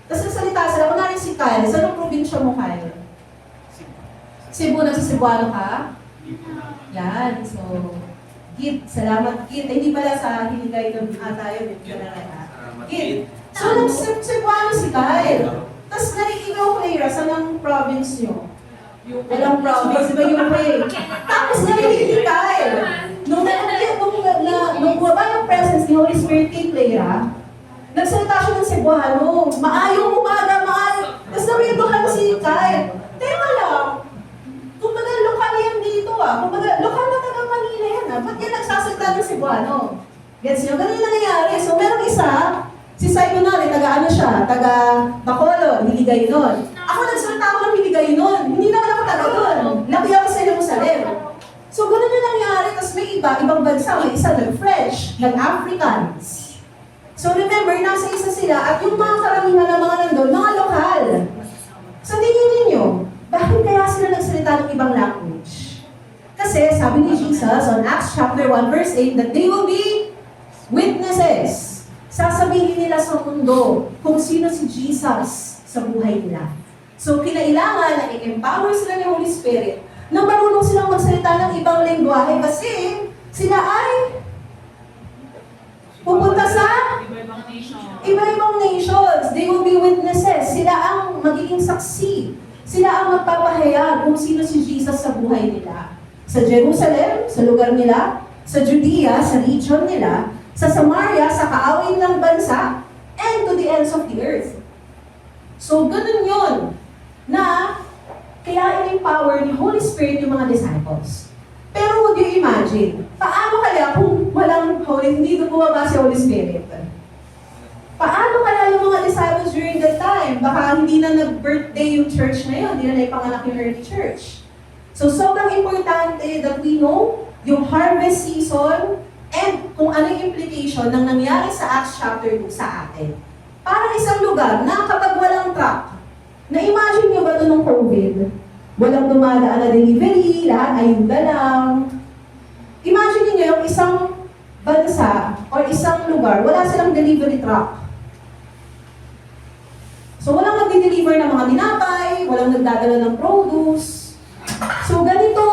tapos nagsalita sila, kunwari si Kyle, saan ang probinsya mo, Kyle? Cebu, nagsicebuano ka? Yan, so, Git, salamat Git. Hindi pala sa Hiligay doon tayo, Git. So, nagsicebuano si Kyle. Tapos narinig ko, Clara, saan ang province nyo? Alam province, iba yung way. Tapos narinig ni Kyle. Nung bumaba yung presence ni Holy Spirit kay Clara, nagsalita siya ng Cebuano. Maayong umaga. Tapos narinduhan si Kyle. Teka lang, kumbaga lokal yan dito kumbaga lokal na taga Manila yan ba't yan nagsasalita ng Cebuano? Gets nyo? Ganun yung nangyayari. So merong isa, si Sayonari, taga Bacolod, Hiligay nun. Ako nagsalita ako ng Hiligay nun. Hindi naman ako taga doon. Laki ako sa Jerusalem. So ganun yung nangyayari. Tapos may ibang bansa, may isa nag-French, nag-Africans. So remember, nasa isa sila at yung mga karamihan ng mga nandun, mga lokal. So tingin ninyo, bakit kaya sila nagsalita ng ibang language? Kasi sabi ni Jesus on Acts chapter 1 verse 8 that they will be witnesses. Sasabihin nila sa mundo kung sino si Jesus sa buhay nila. So kinailangan na i-empower sila ng Holy Spirit na marunong silang magsalita ng ibang lengguwahe kasi sila ay pupunta sa Iba-ibang nation. iba-ibang nations. They will be witnesses. Sila ang magiging saksi. Sila ang magpapahayag kung sino si Jesus sa buhay nila. Sa Jerusalem, sa lugar nila, sa Judea, sa region nila, sa Samaria, sa kaaway ng bansa, and to the ends of the earth. So, ganun yun, na kaya in-empower ni Holy Spirit yung mga disciples. Pero would you imagine, paano kaya kung walang hindi doon bumaba si Holy Spirit? Paano kaya yung mga disciples during that time? Baka hindi na nag-birthday yung church na yun, hindi na naipanganak yung early church. So, sobrang importante that we know yung harvest season and kung ano yung implication ng nangyari sa Acts chapter 2 sa atin. Parang isang lugar na kapag walang truck, na-imagine nyo ba ito nung COVID? Walang dumadaan na delivery, lahat ayuda lang. Imagine niyo yung isang bansa o isang lugar, wala silang delivery truck. So walang nagdi-deliver ng mga tinapay, walang nagdadala ng produce. So ganito,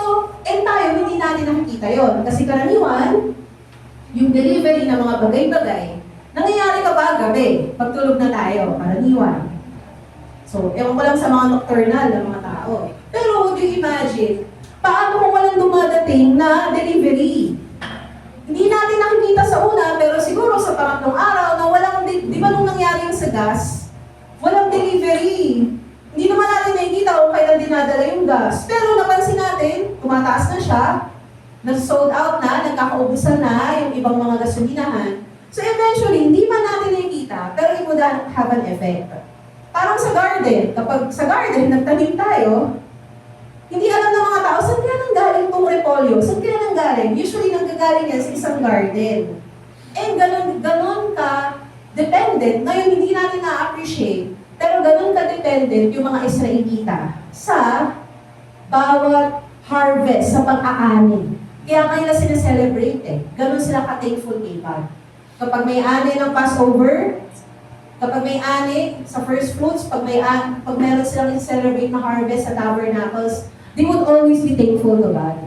tayo hindi natin nakikita yon. Kasi karaniwan, yung delivery ng mga bagay-bagay, nangyayari kapag gabi, pagtulog na tayo, karaniwan. So, ewan ko lang sa mga nocturnal na mga tao. Pero would you imagine, paano kung walang dumadating na delivery? Hindi natin nakikita sa una, pero siguro sa pangatlong araw na walang, di ba nung nangyari yung sa gas, walang delivery. Hindi naman natin nakikita kung kailan dinadala yung gas. Pero napansin natin, tumataas na siya, nag-sold out na, nagkakaubusan na yung ibang mga gasolinahan. So eventually, hindi man natin nakikita, pero it would have an effect. Parang sa garden, kapag sa garden, nagtanim tayo, hindi alam ng mga tao, saan kaya nang galing itong repolyo? Saan kaya nang galing? Usually, nanggagaling yan sa isang garden. And ganun ka dependent. Ngayon, hindi natin na-appreciate, pero ganun ka dependent yung mga Israelita sa bawat harvest, sa pag-aani. Kaya ngayon na sineselebrate eh. Ganun sila ka-thankful kay God. Kapag may ani ng Passover, kapag may ani sa first fruits, pag meron silang celebrate na harvest sa tabernacles, they would always be thankful to God.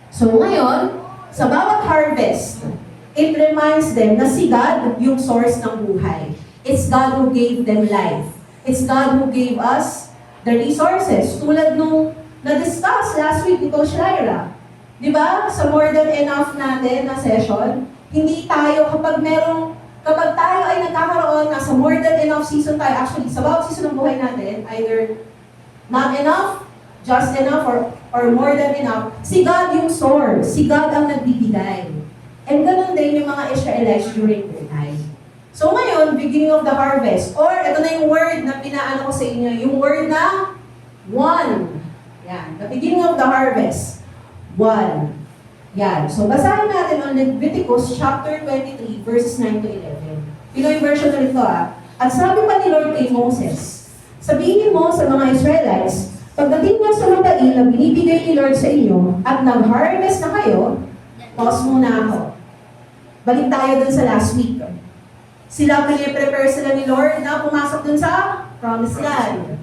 So ngayon, sa bawat harvest, it reminds them na si God yung source ng buhay. It's God who gave them life. It's God who gave us the resources. Tulad nung na-discuss last week ni Coach Lyra. Di ba? Sa more than enough natin na session, hindi tayo kapag tayo ay nagkakaroon na sa more than enough season tayo, actually, sa bawat season ng buhay natin, either not enough, just enough, or more than enough, si God yung source, si God ang nagbibigay. And ganun din yung mga Israelites during their time. So ngayon, beginning of the harvest, or ito na yung word na pinaano ko sa inyo, yung word na one. Yan, the beginning of the harvest, one. Yan. So, basahin natin on Leviticus chapter 23, verses 9 to 11. Pinoy version na ito At sabi pa ni Lord kay Moses, sabihin mo sa mga Israelites, pagdating niyo sa lupain na binibigay ni Lord sa inyo, at nag-harvest na kayo, pause muna ako. Balik tayo dun sa last week. Prepare sila ni Lord na pumasok dun sa Promised Land.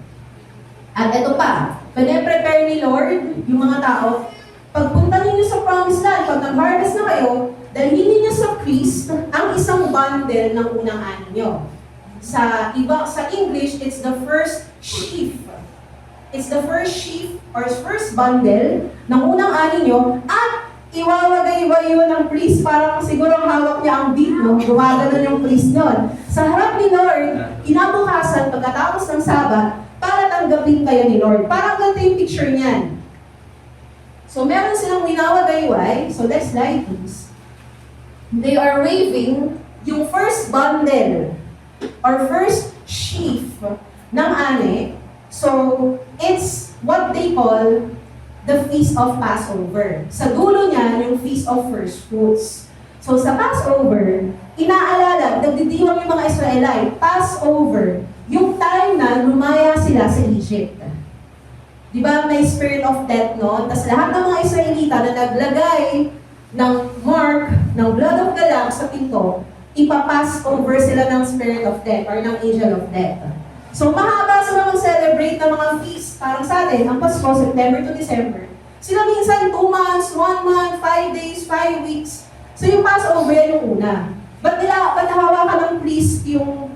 At ito pa, prepare ni Lord yung mga tao. Pagpunta ninyo sa Promised Land, pag nag-harvest na kayo, dalhin ninyo sa priest ang isang bundle ng unang ani nyo. Sa English, it's the first sheaf. It's the first sheaf or first bundle ng unang ani nyo at iwawagay-way yun ng priest. Parang siguro hawak niya ang beat, no? Gumaganon yung priest nun. Sa harap ni Lord, kinabukasan pagkatapos ng Sabat, para tanggapin kayo ni Lord. Parang ganito yung picture niyan. So, meron silang winawagayway. So, next slide, please. They are waving yung first bundle or first sheaf ng ani. So, it's what they call the Feast of Passover. Sa dulo niya, yung Feast of First Fruits. So, sa Passover, inaalala, nagdidiwang yung mga Israelite, Passover, yung time na lumaya sila sa Egypt. Di ba may spirit of death noon? Tapos lahat ng mga Israelita na naglagay ng mark, ng blood of the lamb sa pinto, ipapass over sila ng spirit of death or ng angel of death. So mahaba sila mag-celebrate ng mga feast. Parang sa atin, ang Pasko, September to December. Sila minsan 2 months, 1 month, 5 days, 5 weeks. So yung Passover yan yung una. Ba't hawakan ng priest yung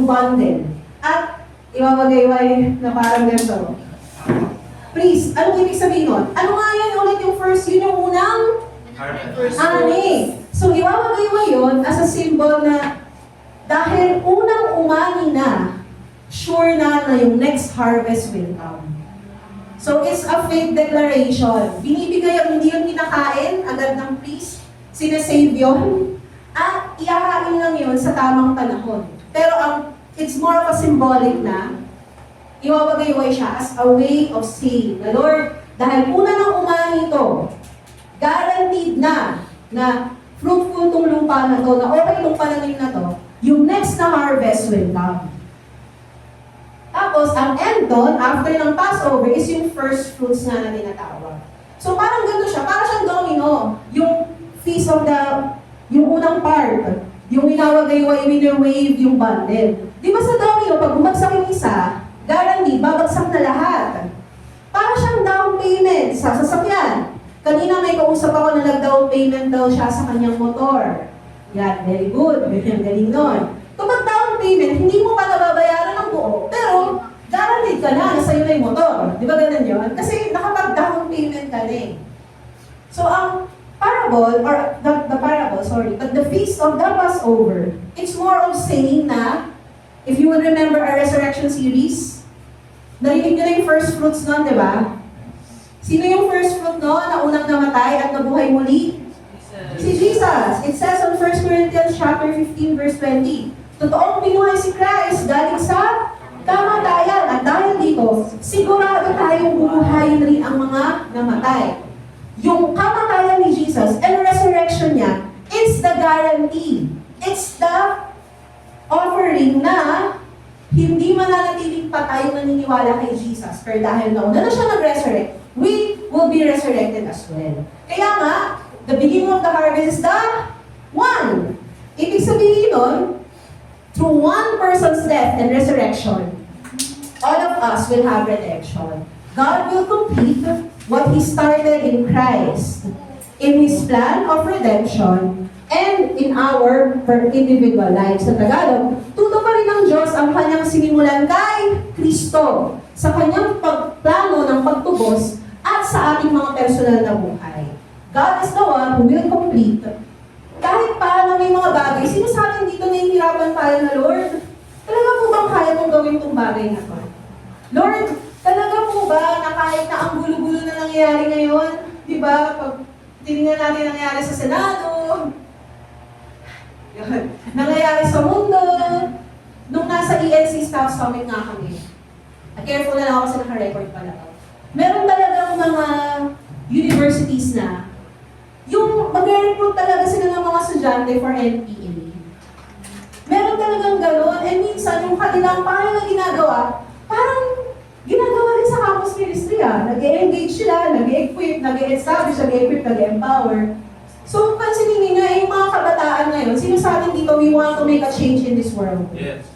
bundle? At iwawagayway na parang ganito. Priest, anong ibig sabihin nun? Ano nga yan ulit yung first, yun yung unang ani. So iwawagayway yun as a symbol na dahil unang umani na, sure na yung next harvest will come. So it's a faith declaration. Binibigay ang hindi yun kinakain agad ng priest, sinasave yun, at ihahain lang yun sa tamang panahon. Pero it's more of a symbolic na iwawagayway siya as a way of saying, the Lord, dahil una ng umani ito, guaranteed na fruitful tong lupa na to, na okay tong pananim na to, yung next na harvest will come. Tapos, ang end doon, after ng Passover, is yung first fruits na tinatawag. So, parang ganito siya, parang siyang domino. Yung feast of yung unang part, yung winawagayway, winawave yung bundle. Di ba sa domino, pag bumagsak yung isa, guarantee, babagsak na lahat. Para siyang down payment sa sasakyan. Kanina may kausap ako na nag-down payment daw siya sa kanyang motor. Yan, very good. Galing nun. Kapag down payment, hindi mo pa nababayaran ng buo, pero guaranteed ka na sa'yo na yung motor. Di ba ganun yun? Kasi nakapag-down payment ka na eh. So ang parable, or the parable, sorry, but the feast of the Passover, it's more of saying na, if you will remember our resurrection series, narinig nyo na yung first fruits nun, di ba? Sino yung first fruit nun na unang namatay at nabuhay muli? Si Jesus. It says on 1 Corinthians chapter 15 verse 20, totoong binuhay si Christ galing sa kamatayan. At dahil dito, sigurado tayong bubuhayin rin ang mga namatay. Yung kamatayan ni Jesus and resurrection niya, it's the guarantee. It's the offering na hindi mananatiling patay maniniwala kay Jesus. Pero dahil nauna na siya nag-resurrect, we will be resurrected as well. Kaya nga, the beginning of the harvest is the one. Ibig sabihin nun, through one person's death and resurrection, all of us will have redemption. God will complete what He started in Christ, in His plan of redemption, and in our individual lives. Sa Tagalog, tutuparin ng Diyos ang Kanyang sinimulan kay Kristo sa Kanyang pagplano ng pagtubos at sa ating mga personal na buhay. God is the one who will complete. Kahit pa na may mga bagay, sino sa atin dito nahihirapan tayo na, Lord, talaga po bang kaya mong gawin itong bagay na to? Lord, talaga po ba na kahit na ang gulo-gulo na nangyayari ngayon, di ba, pag tinignan natin nangyayari sa Senado, yun, nangyayari sa mundo, nung nasa ENC Staff Summit nga kami, careful na lang ako kasi naka-record pala ako. Meron talagang mga universities na yung mag-recruit talaga sila ng mga estudyante for NPA. Meron talagang gano'n, and minsan yung kanilang paano na ginagawa, parang ginagawa rin sa campus ministry Nag-e-engage sila, nag-e-equip, nag-e-establish, nag-e-equip, nag-e-empower. So, pansinin niyo, yung mga kabataan ngayon, sino sa atin dito, we want to make a change in this world. Yes.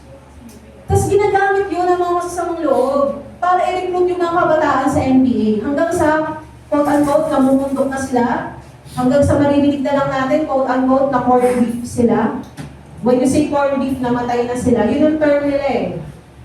Tapos ginagamit yun ng mga masasamang loob para i-recruit yung mga kabataan sa NPA. Hanggang sa, quote-unquote, namumundok na sila. Hanggang sa maririnig na lang natin, quote-unquote, na corned beef sila. When you say corned beef, namatay na sila. Yun yung term nila eh.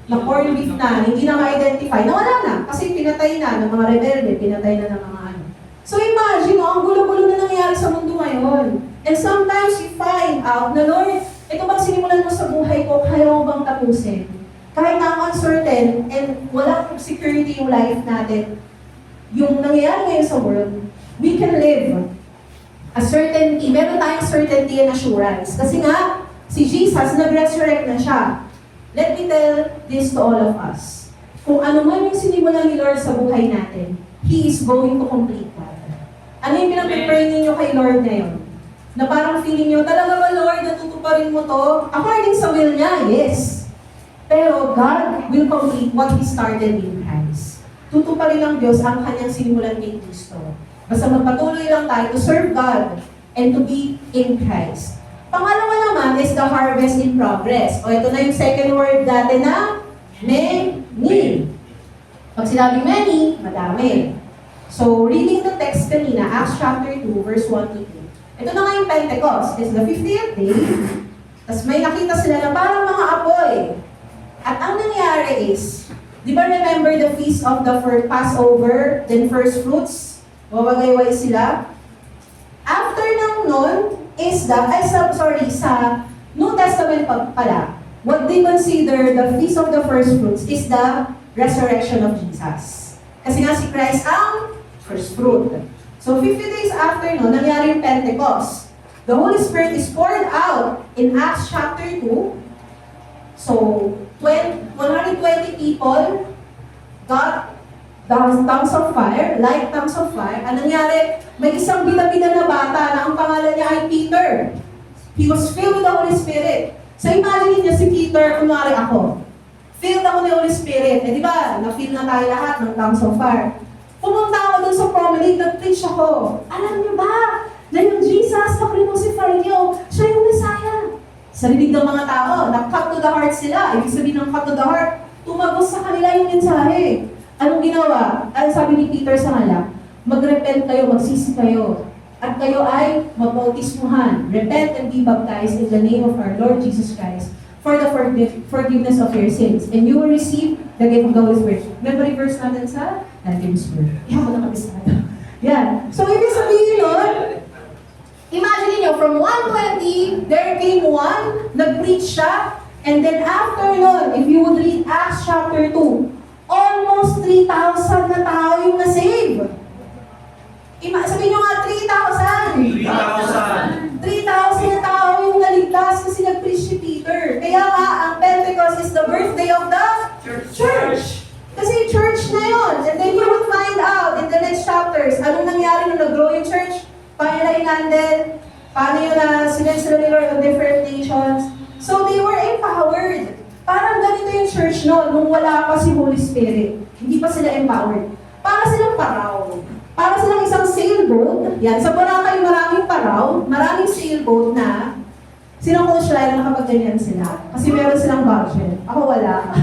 Na corned beef na, hindi na ma-identify. Nawala na, kasi pinatay na ng mga rebelde, pinatay na ng mga ano. So imagine, ang gulo-gulo na nangyayari sa mundo ngayon. And sometimes we find out na, Lord, ito bang sinimulan mo sa buhay ko, kaya mo bang tapusin? Kahit na uncertain and walang security yung life natin, yung nangyayari ngayon sa world, we can live a certainty. Meron tayong certainty and assurance. Kasi nga, si Jesus, nag-resurrect na siya. Let me tell this to all of us. Kung ano man yung sinimulan ni Lord sa buhay natin, He is going to complete that. Ano yung pinag-pray ninyo kay Lord ngayon? Na parang feeling nyo, talaga ba Lord, natutuparin mo to? According sa will niya, yes. Pero God will complete what He started in Christ. Tutuparin ng Diyos ang kanyang sinimulan kay Kristo. Basta magpatuloy lang tayo to serve God and to be in Christ. Pangalawa naman is the harvest in progress. O ito na yung second word natin na Many. Pag sinabi many, madami. So, reading the text kanina, Acts chapter 2, verse 1 to 2. Ito na nga yung Pentecost. It's the 50th day. Tapos may nakita sila na parang mga apoy. At ang nangyari is, di ba remember the feast of the Passover, then first fruits? Wawagayway sila. After ng nun, sa New Testament pala, what they consider the feast of the first fruits is the resurrection of Jesus. Kasi nga si Christ ang first fruit. So 50 days after nun, nangyari yung Pentecost. The Holy Spirit is poured out in Acts chapter 2. So, 120 people got tongues of fire, like tongues of fire. Ang nangyari, may isang bida-bida na bata na ang pangalan niya ay Peter. He was filled with the Holy Spirit. So imagine niyo si Peter, kunwari ako. Filled ako ng Holy Spirit. Eh di ba, na-feel na tayo lahat ng tongues of fire. Pumunta ako dun sa promenade, nag-preach ako. Alam niyo ba, na yung Jesus na crucify niyo, siya yung Messiah. Sa bibig ng mga tao, na-cut to the heart sila. Ibig sabihin ng cut to the heart, tumagos sa kanila yung mensahe. Anong ginawa? Ang sabi ni Peter sa kanila, mag-repent kayo, magsisi kayo. At kayo ay magbautismuhan. Repent and be baptized in the name of our Lord Jesus Christ for the forgiveness of your sins. And you will receive the gift of the Holy Spirit. Memory verse natin sa Latimus Word. Yan ko na kabisado. Yan. So, ibig sabihin nun, imagine niyo, from 120, there came one, nag-preach siya, and then after nun, if you would read Acts chapter 2, almost 3,000 na tao yung na-save. Sabihin nyo nga, 3,000. 3,000 na tao yung naligtas kasi nag-preach si Peter. Kaya nga, ang Pentecost is the birthday of the church. Kasi church na yun. And then you will find out in the next chapters, anong nangyari nung nag-grow yung church? Paano nila inanded? Paano yun na sinensila ni Lord on different nations? So they were empowered. Parang ganito yung church noon, nung wala pa si Holy Spirit. Hindi pa sila empowered. Para silang paraw. Para silang isang sailboat. Yan, sa Boracay maraming paraw, maraming sailboat na sinong coach line nakapag-ganyan sila. Kasi meron silang budget. Ako wala.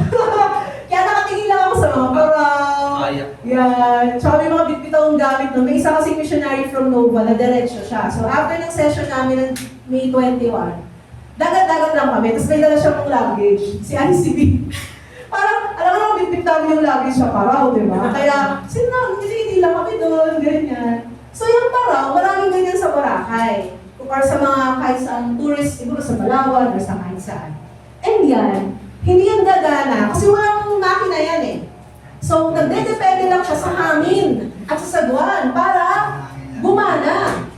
Kaya nakatingin lang ako sa mga paraw. Yan. Tsaka may mga bitbitawang gamit no. May isa kasing missionary from Nova na diretso siya. So after ng session namin ng May 21, dagat-dagat lang kami. Tapos may dala siya pong luggage. Si ICB. Parang, alam mo naman, bitbit namin yung luggage sa paraw, di ba? Kaya, hindi lang kami doon, ganyan. So yung paraw, maraming ganyan sa Boracay. Or sa mga kahit saan tourist, siguro sa Palawan, or sa kahit saan. And yan, hindi yan gagana, kasi walang makina yan eh. So, nagdedepende lang siya sa hangin at sa sagwan para gumana.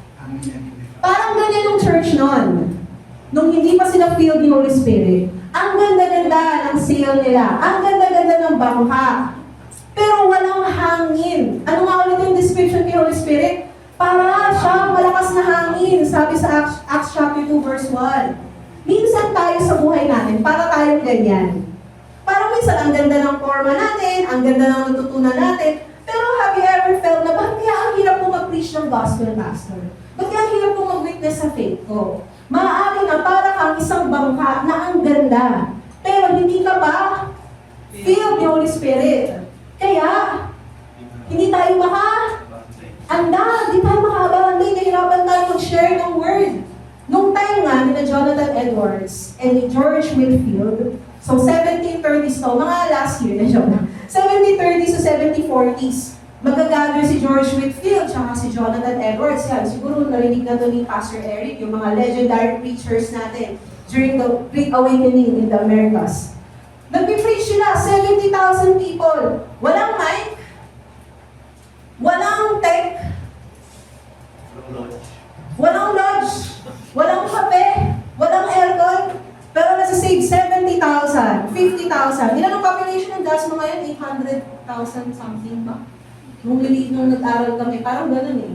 Parang ganyan yung church noon. Nung hindi pa sila filled ni Holy Spirit. Ang ganda-ganda ng sail nila. Ang ganda-ganda ng bangka. Pero walang hangin. Ano nga ulit yung description kay Holy Spirit? Para siyang malakas na hangin. Sabi sa Acts chapter 2 verse 1. Minsan tayo sa buhay natin, para tayong ganyan. Parang minsan ang ganda ng forma natin, ang ganda ng natutunan natin. Pero have you ever felt na bakit kaya ang hirap po mag-preach ng gospel, pastor? Bakit kaya ang hirap po mag-witness sa faith ko? Maaari na para kang isang bangka na ang ganda. Pero hindi ka pa filled ni Holy Spirit. Kaya, hindi tayo hindi tayo makaabante, nahirapan tayo mag-share ng word. Nung time nga, ni Jonathan Edwards and ni George Whitefield, so 1730s to, mga last year na siya, 1730s to 1740s, magagather si George Whitefield tsaka si Jonathan Edwards. Yan, siguro narinig na to ni Pastor Eric, yung mga legendary preachers natin during the Great Awakening in the Americas. Nag-preach sila, 70,000 people. Walang mic, walang tech, walang lodge, walang kape, walang aircon, pero nasa-save 70,000, 50,000. Ilan ang population ng Dasma ngayon? 800,000 something ba? Nung nag-aral kami, parang ganun eh.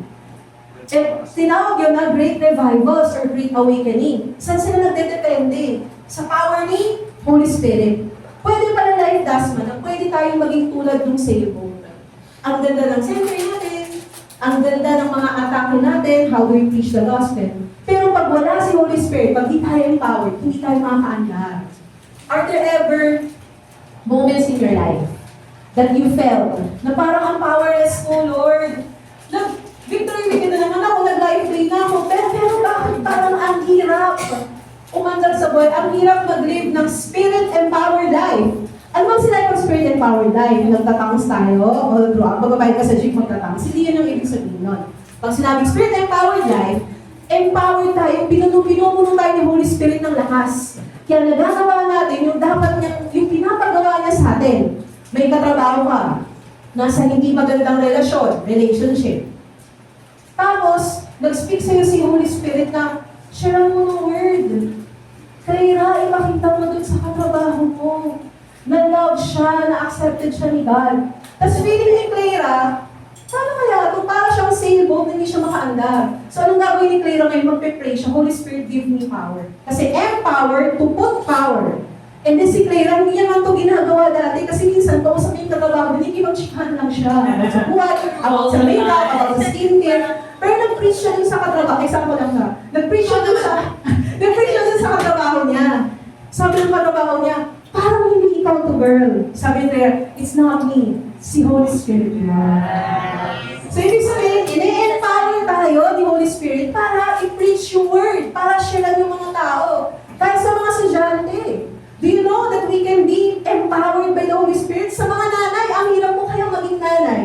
Eh, tinawag yun na Great Revivals or Great Awakening. Saan sila nagdedepende? Sa power ni Holy Spirit. Pwede pala life Dasma na pwede tayong maging tulad ng sailboat. Ang ganda ng century natin, ang ganda ng mga atake natin, how do we preach the gospel. Pero pag wala si Holy Spirit, pag di tayo empowered, hindi tayo makakaangat. Are there ever moments in your life that you felt na parang ang powerless ko, Lord. Victory na naman ako, nag-life play na ako, pero bakit parang ang hirap umandar sa buhay, ang hirap mag-live ng spirit-empowered life. Ano bang sila yung spirit-empowered life? Nagtatangs tayo, all throughout, magbabayad ka sa gym, magtatangs. Hindi yun ang ibig sabihin nun. Pag sinabing spirit-empowered life, empowered tayo, pinupuno tayo ng Holy Spirit ng lakas. Kaya nagagawa natin yung dapat niya, yung pinapagawa niya sa atin. May katrabaho ka, nasa hindi magandang relationship. Tapos, nag-speak sa'yo si Holy Spirit na, share mo ng word. Kaya ipakita mo dun sa katrabaho mo. Na-love siya, na-accepted siya ni God. Tapos feeling ni Clara, paano kaya ito? Para siyang sailboat, hindi siya makaandar. So anong gagawin ni Clara ngayon? Magpe-pray siya, Holy Spirit, give me power. Kasi empower to put power. And then si Clara, hindi naman ito ginagawa dati kasi minsan to, sa may katrabaho, nakikipag-chikahan lang siya. Sa buhay, about sa makeup, about sa skincare. Pero nag-preach siya dun sa katrabaho. Example lang na. Nag-preach siya dun sa katrabaho niya. Sabi ng katrabaho niya, parang hindi ikaw to girl. Sabi niya, it's not me. Si Holy Spirit. So ibig sabihin, ine-empower tayo ni Holy Spirit para i-preach yung word, para share yung mga tao. Kahit sa mga estudyante. Do you know that we can be empowered by the Holy Spirit? Sa mga nanay, ang hirap mo kaya maging nanay.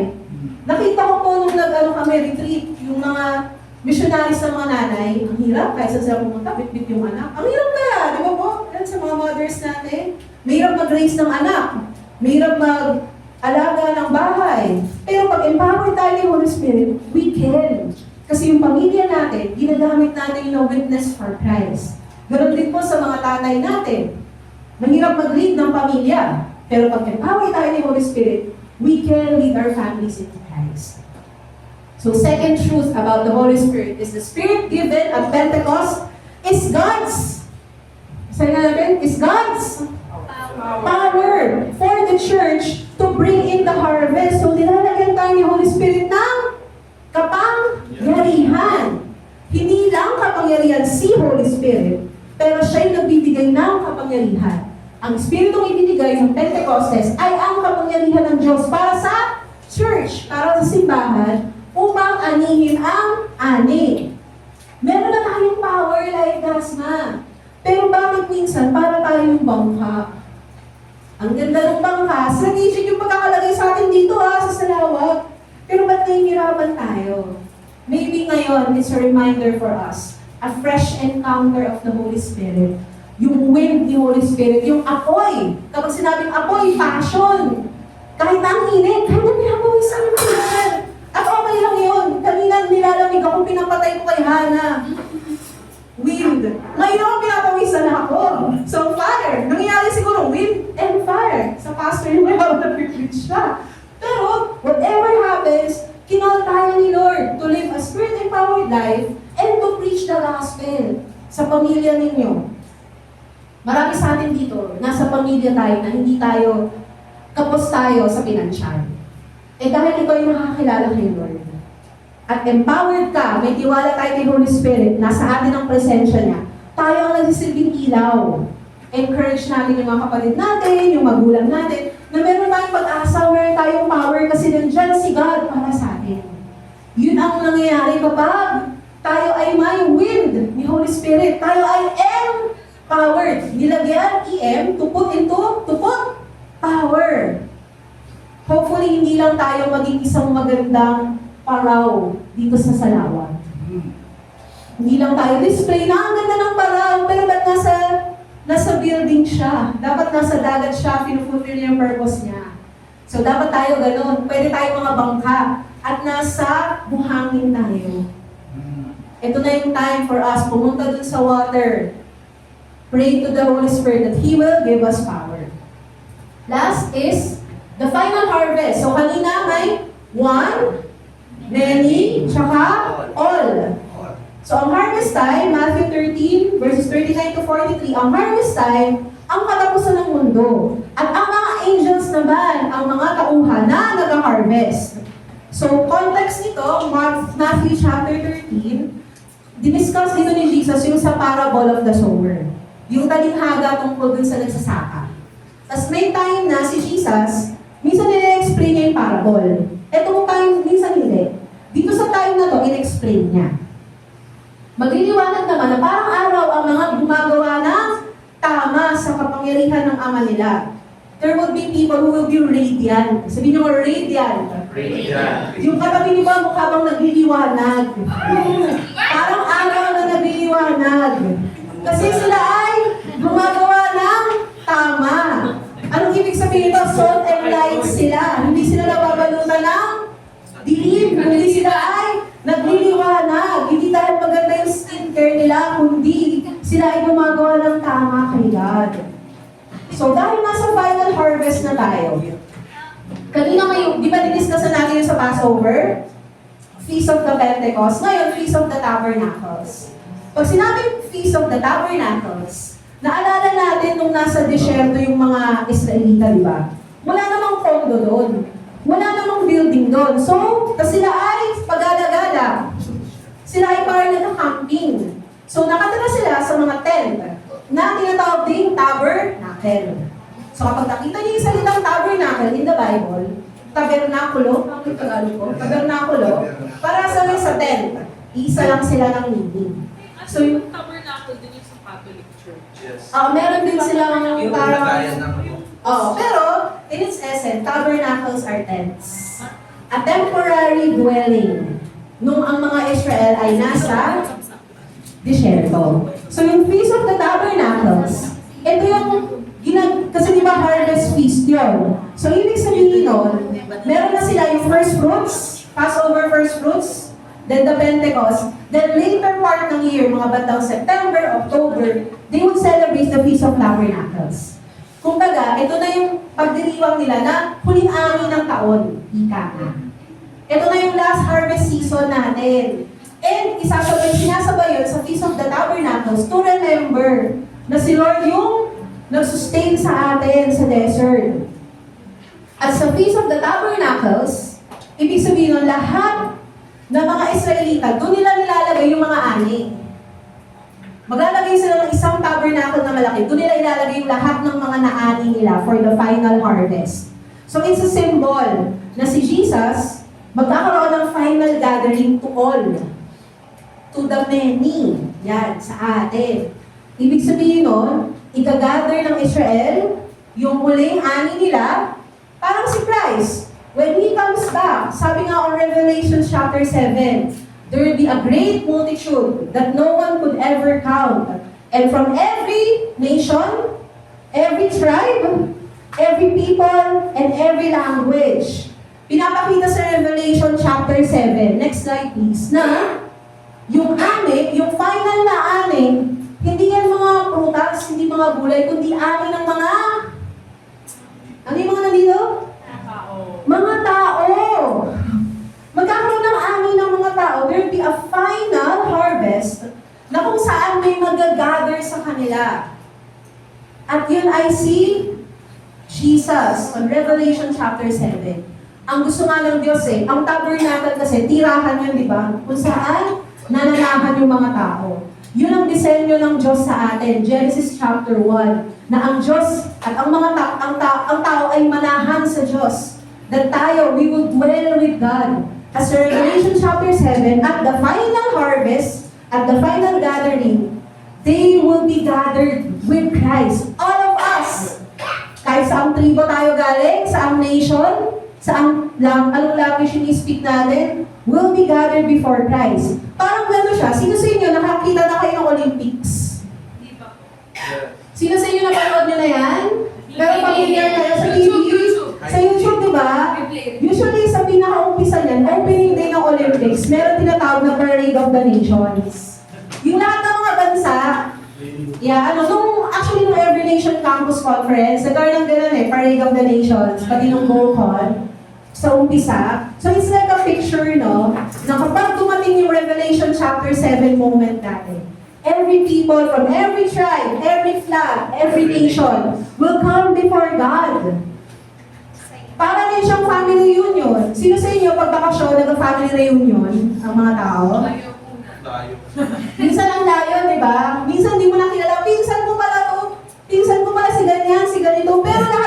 Nakita ko po nung kami retreat, yung mga missionaries ng mga nanay, ang hirap, kahit saan sila pumunta, bit-bit yung anak. Ang hirap kaya, di ba po? Yan sa mga mothers natin. Mahirap mag-raise ng anak. Mahirap mag-alaga ng bahay. Pero pag empowered tayo ng Holy Spirit, we can. Kasi yung pamilya natin, ginagamit natin yung witness for Christ. Ganon din po sa mga tatay natin. Mahirap mag-lead ng pamilya. Pero pag empowered tayo ng Holy Spirit, we can lead our families into Christ. So second truth about the Holy Spirit is the Spirit given at Pentecost is God's. Sabi natin, is God's power for the church to bring in the harvest. So nilalagyan tayo ni Holy Spirit ng kapangyarihan. Hindi lang kapangyarihan si Holy Spirit, pero siya yung nagbibigay ng kapangyarihan. Ang Espiritong ibinigay ng Pentecostes ay ang kapangyarihan ng Diyos para sa church, para sa simbahan, upang anihin ang ani. Meron na tayong power like Dasma. Pero bakit minsan para tayong bangka? Ang ganda ng bangka, strategic yung pagkakalagay sa atin dito sa Salawag. Pero ba't nahihirapan tayo? Maybe ngayon, it's a reminder for us. A fresh encounter of the Holy Spirit. Yung wind ni Holy Spirit, yung apoy. Kapag sinabing apoy, passion. Kahit ang init, kaya pinapawisan yung pinsan. At okay lang yun. Kanina nilalamig ako, pinapatay ko kay Hana. Wind. Ngayon, pinapawisan na ako. So, fire. Nangyayari siguro, wind and fire. Sa pastor yung may nag-preach siya. Pero, whatever happens, kinol tayo ni Lord to live a spirit-empowered life and to preach the gospel sa pamilya ninyo. Marami sa atin dito, nasa pamilya tayo na hindi tayo, kapos tayo sa pinansyal. Eh dahil ikaw ay nakakilala kay Lord. At empowered ka, may tiwala tayo kay Holy Spirit, nasa atin ang presensya niya. Tayo ang nagsisilbing ilaw. Encourage natin yung mga kapatid natin, yung magulang natin, na meron tayong pag-asa, meron tayong power kasi nandyan si God para sa atin. Yun ang nangyayari kapag tayo ay may wind ni Holy Spirit. Tayo ay empowered. Nilagyan EM to put power. Hopefully, hindi lang tayo maging isang magandang paraw dito sa Salawag. Hindi lang tayo display na ang ganda ng paraw, pero ba't nasa building siya? Dapat nasa dagat siya, pinufulfill yung purpose niya. So, dapat tayo ganun. Pwede tayo mga bangka at nasa buhangin tayo. Ito na yung time for us, pumunta dun sa water. Pray to the Holy Spirit that He will give us power. Last is the final harvest. So kanina may one, many, tsaka all. So ang harvest time, Matthew 13, verses 39 to 43, ang harvest time, ang katapusan ng mundo. At ang mga angels naman, ang mga tauhan na nag-harvest. So context nito, Matthew chapter 13, diniscuss dito ni Jesus yung sa parable of the sower. Yung talinghaga tungkol dun sa nagsasaka. Tapos may time na si Jesus, minsan nire-explain niya yung parable. Etong time, minsan hindi. Dito sa time na to, in-explain niya. Magliliwanag naman na parang araw ang mga gumagawa ng tama sa kapangyarihan ng Ama nila. There will be people who will be radiant. Sabihin niyo, radiant. Yung katabi niyo ba mukha bang nagliliwanag? Parang araw na nagliliwanag. Kasi sila ay gumagawa ng tama. Anong ibig sabihin ito? Salt and light sila. Hindi sila nababalutan ng dilim. Hindi sila ay nagliliwanag. Hindi dahil maganda yung skincare nila, kundi sila ay gumagawa ng tama kay God. So dahil nasa final harvest na tayo, kanina ngayon, di ba diniscuss natin yung sa Passover? Feast of the Pentecost. Ngayon, Feast of the Tabernacles. Pag sinabing Feast of the Tabernacles, naalala natin nung nasa disyerto yung mga Israelita, di ba? Wala namang kondo doon. Wala namang building doon. So, sila ay pag-alagala. Sila ay parang nag-camping. So, nakatira sila sa mga tent na tinatawag ding tabernacle. So, kapag nakita niyo yung salitang tabernacle in the Bible, tabernakulo, ang Tagalog ko, tabernakulo, para sa tent. Isa lang sila ng meaning. So, yung tabernacle din yung sa Catholic Church. Yes. Meron din silang Yung parang... lagayan ng pero in its essence, tabernacles are tents. A temporary dwelling nung ang mga Israel ay nasa disyerto. So yung Feast of the Tabernacles, ito yung kasi di ba harvest feast yun. So ibig sabihin nun, meron na sila yung first fruits, Passover first fruits, then the Pentecost, then later part ng year, mga bandang September, October, they would celebrate the Feast of Tabernacles. Kung baga, ito na yung pagdiriwang nila na huling angin ng taon, ika na. Ito na yung last harvest season natin. And sinasabay yun sa Feast of the Tabernacles to remember na si Lord yung nag-sustain sa atin sa desert. At sa Feast of the Tabernacles, ibig sabihin ng lahat ng mga Israelita, doon nila nilalagay yung mga ani. Maglalagay sila ng isang tabernacle na malaki. Doon nila ilalagay yung lahat ng mga naani nila for the final harvest. So it's a symbol na si Jesus magkakaroon ng final gathering to all. To the many. Yan, sa atin. Ibig sabihin nun, ikagather ng Israel, yung huling ani nila, parang si Christ. When He comes back, sabi nga on Revelation chapter 7, there will be a great multitude that no one could ever count. And from every nation, every tribe, every people, and every language. Pinapakita sa Revelation chapter 7, next slide please, na yung ani, yung final na ani, hindi yan mga prutas, hindi mga gulay, kundi ani ng mga, ano yung mga nandito? Mga tao. Magkakaroon ng ani ng mga tao. There will be a final harvest na kung saan may mag-gather sa kanila. At yun ay si Jesus on Revelation chapter 7. Ang gusto nga ng Diyos ang tabernacle kasi, tirahan yun, di ba? Kung saan nananahan yung mga tao. Yun ang disenyo ng Diyos sa atin. Genesis chapter 1. Na ang Diyos at ang mga ang tao ay manahan sa Diyos. That tayo, we will dwell with God. As Revelation chapter 7, at the final harvest, at the final gathering, they will be gathered with Christ. All of us. Kahit saang tribo tayo galing, saang nation, saang anong language yung speak natin, will be gathered before Christ. Parang gano'n siya. Sino sa inyo nakakita na kayo ng Olympics? Hindi pa po. Sino sa inyo napanood nyo na yan? Pero familiar kayo sa TV? Sa YouTube, di ba? Usually, sa pinaka-umpisa niyan, opening day ng Olympics, meron tinatawag na Parade of the Nations. Yung lahat ng mga bansa, nung Every Nation Campus Conference, nagkaroon ng gano'n Parade of the Nations, pati nung GoCon, sa umpisa. So it's like a picture, no, na kapag dumating yung Revelation chapter 7 moment natin, every people from every tribe, every flag, every nation will come before God. Para din siyang family reunion. Sino sa inyo, pag bakasyon, nag-family reunion, ang mga tao? Tayo. Minsan ang layo, di ba? Minsan di mo nakilala, pinsan mo pala to, pinsan mo pala si ganyan, si ganito, pero lahat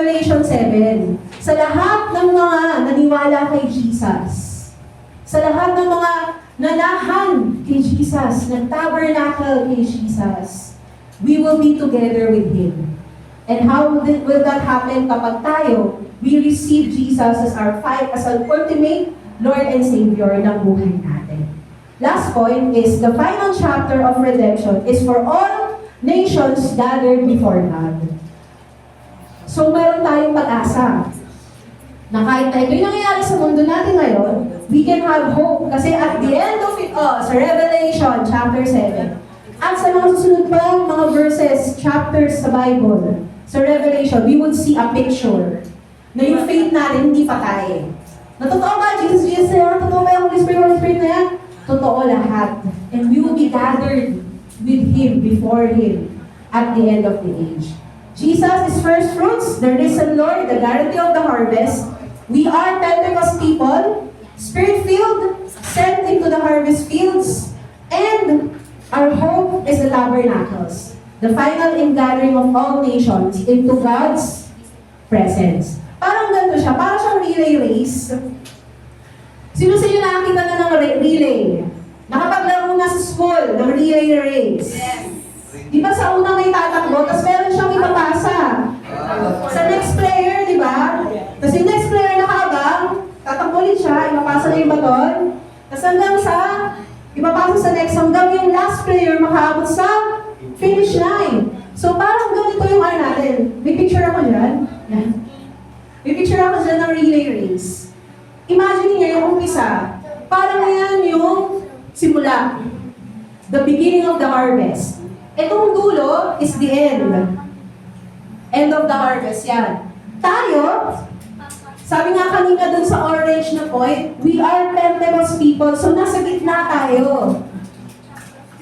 Revelation 7. Sa lahat ng mga naniwala kay Jesus, sa lahat ng mga nanahan kay Jesus, nag-tabernacle kay Jesus, we will be together with Him. And how will that happen kapag tayo, we receive Jesus as our ultimate Lord and Savior ng buhay natin. Last point is the final chapter of redemption is for all nations gathered before God. So meron tayong pag-asa na kahit na ito yung nangyayari sa mundo natin ngayon, we can have hope. Kasi at the end of it all, sa Revelation chapter 7, at sa mga susunod pa mga verses, chapters sa Bible, sa Revelation, we would see a picture na yung faith natin hindi patay. Na totoo ba? Jesus na yan? Totoo ba yung Holy Spirit na yan? Totoo lahat. And we will be gathered with Him, before Him, at the end of the age. Jesus is first fruits, the risen Lord, the guarantee of the harvest. We are Pentecost people, Spirit-filled, sent into the harvest fields, and our hope is the tabernacles, the final ingathering of all nations into God's presence. Parang ganito siya, parang siyang relay race. Sino sa inyo nakakita na ng relay? Nakapaglaro na sa school ng relay race. Di ba sa una may tatakbo, tapos meron siyang ipapasa. Sa next player, di ba? Tapos yung next player nakaabang, tatakbo ulit siya, ipapasa na yung baton. Tapos hanggang sa, ipapasa sa next, hanggang yung last player makaabot sa finish line. So parang ganito yung natin. May picture ako dyan. Yan. May picture ako dyan ng relay race. Imagine niyo yung umpisa. Parang yan yung simula. The beginning of the harvest. Itong dulo is the end. End of the harvest, yan. Tayo, sabi nga kanina dun sa orange na point, we are Pentecost people, so nasa gitna tayo.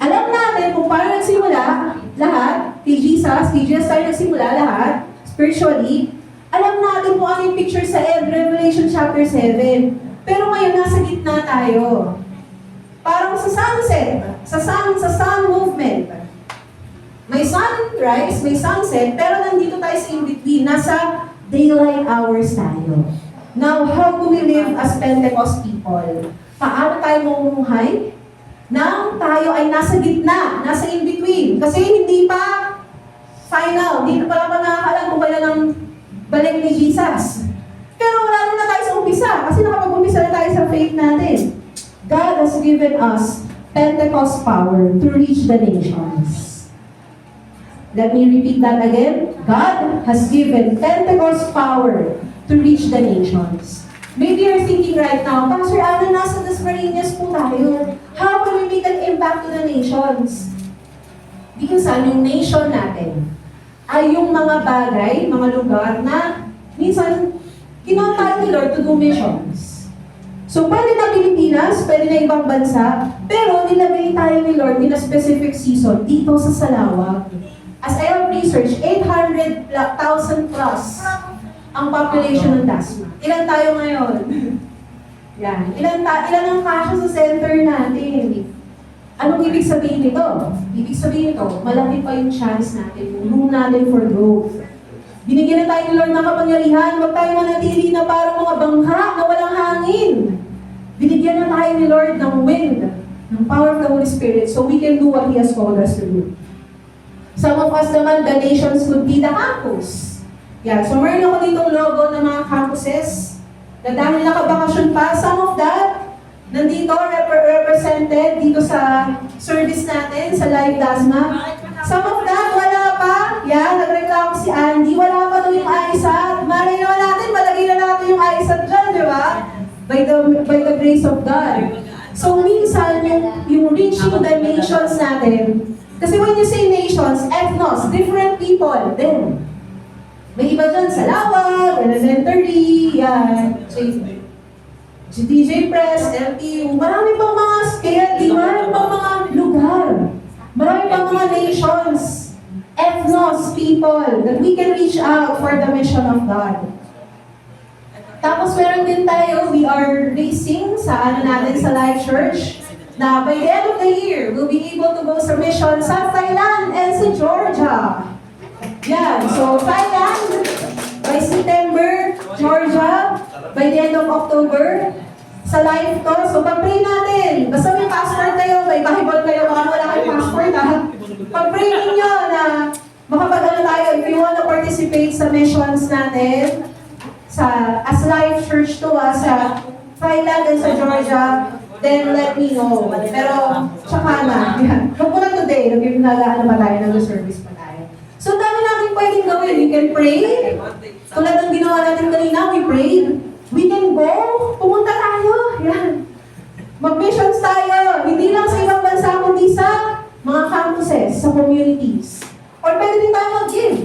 Alam natin kung paano nagsimula lahat, kay Jesus tayo nagsimula lahat, spiritually. Alam natin kung ano yung picture sa end, Revelation chapter 7. Pero ngayon, nasa gitna tayo. Parang sa sunset, sa sun movement. May sunrise, may sunset, pero nandito tayo sa in-between. Nasa daylight hours tayo. Now, how do we live as Pentecost people? Paano tayo mamumuhay? Nang tayo ay nasa gitna, nasa in-between. Kasi hindi pa final, hindi pa naman nakakalam kung kailan ang balik ni Jesus. Pero wala na tayo sa umpisa, kasi nakapag-umpisa na tayo sa faith natin. God has given us Pentecost power to reach the nations. Let me repeat that again. God has given Pentecost power to reach the nations. Maybe you're thinking right now, Pastor Alan, nasa Dasmariñas po tayo. How can we make an impact to the nations? Minsan, yung nation natin ay yung mga bagay, mga lugar na minsan kinonta tayo ni Lord to do missions. So, pwede na Pilipinas, pwede na ibang bansa, pero nilagay tayo ni Lord in a specific season dito sa Salawag. As I have researched, 800,000 plus ang population ng Dasma. Ilan tayo ngayon? Yan. Ilan ang kasya sa center natin? Anong ibig sabihin nito? Ibig sabihin nito, malaki pa yung chance natin, yung room natin for growth. Binigyan na tayo ni Lord ng kapangyarihan, huwag tayo manatili na parang mga bangha na walang hangin. Binigyan na tayo ni Lord ng wind, ng power of the Holy Spirit, so we can do what He has called us to do. Some of us naman, the nations could be the campus. Yeah, so meron ako ditong logo ng mga campuses na dahil nakabakasyon pa, some of that, nandito, represented dito sa service natin, sa Live Dasma. Some of that, wala pa. Yeah, nagreklamo si Andy, wala pa daw yung ISAT. Malay naman natin, malagay na natin yung ISAT dyan, di ba? By the grace of God. So minsan, yung reaching the nations natin, kasi when you say nations, ethnos, different people, then, may iba dyan sa Lawag, elementary, yan, DJ Press, LTU, marami pang mga scale, marami pang mga lugar, marami pang mga nations, ethnos, people, that we can reach out for the mission of God. Tapos meron din tayo, we are racing sa natin sa Life Church, na by the end of the year, we'll be able to go sa mission sa Thailand and sa Georgia. Yan, so Thailand, by by September, Georgia, by the end of October, sa live to. So, pag-pray natin. Basta may passport kayo, may Bible kayo, baka wala kayong passport, ha? Pag-pray ninyo na makapag-ano tayo, if you wanna participate sa missions natin, as live church to, sa Thailand and sa Georgia, then let me know. Pero, tsaka na. Yan. Huwag mo na today, nag-ano pa tayo, nag-service pa tayo. So, dami natin pwedeng gawin. You can pray. Tulad ng ginawa natin kanina, we prayed. We can go. Pumunta tayo. Yan. Mag-missions tayo. Hindi lang sa ibang bansa, kundi sa mga campuses, sa communities. Or pwede din tayo mag-give.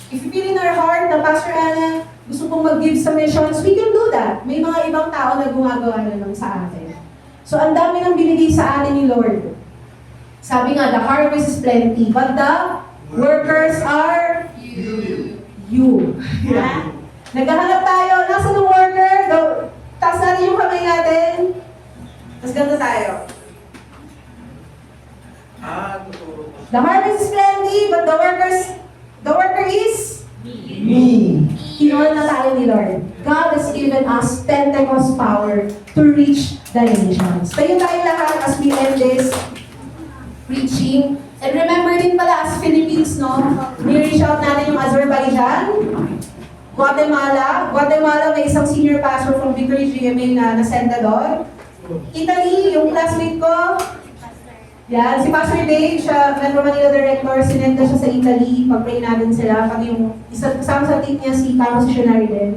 If you feel in our heart na Pastor Anna, gusto kong mag-give sa missions, we can do that. May mga ibang tao na gumagawa na lang sa atin. So, ang dami nang binigay sa atin ni Lord. Sabi nga, the harvest is plenty, but the workers are you. Yeah. Naghahanap tayo. Nasaan ang worker? Taas natin yung kamay natin. Tapos ganito tayo. The harvest is plenty, but the worker is Me. Kinuha na tayo ni Lord. God has given us Pentecost power to reach the nations. Tayo tayo lahat as we end this preaching. And remember din pala as Philippines, no? Ni-reach out natin yung Azerbaijan, Guatemala, may isang senior pastor from Victory GMA na nasenda doon. Italy, yung classmate ko, yan, si Pastor Dave, siya, Metro Manila Director, sinenda siya sa Italy, pag-pray natin sila, pati yung kasama sa team niya, si Campus Missionary din.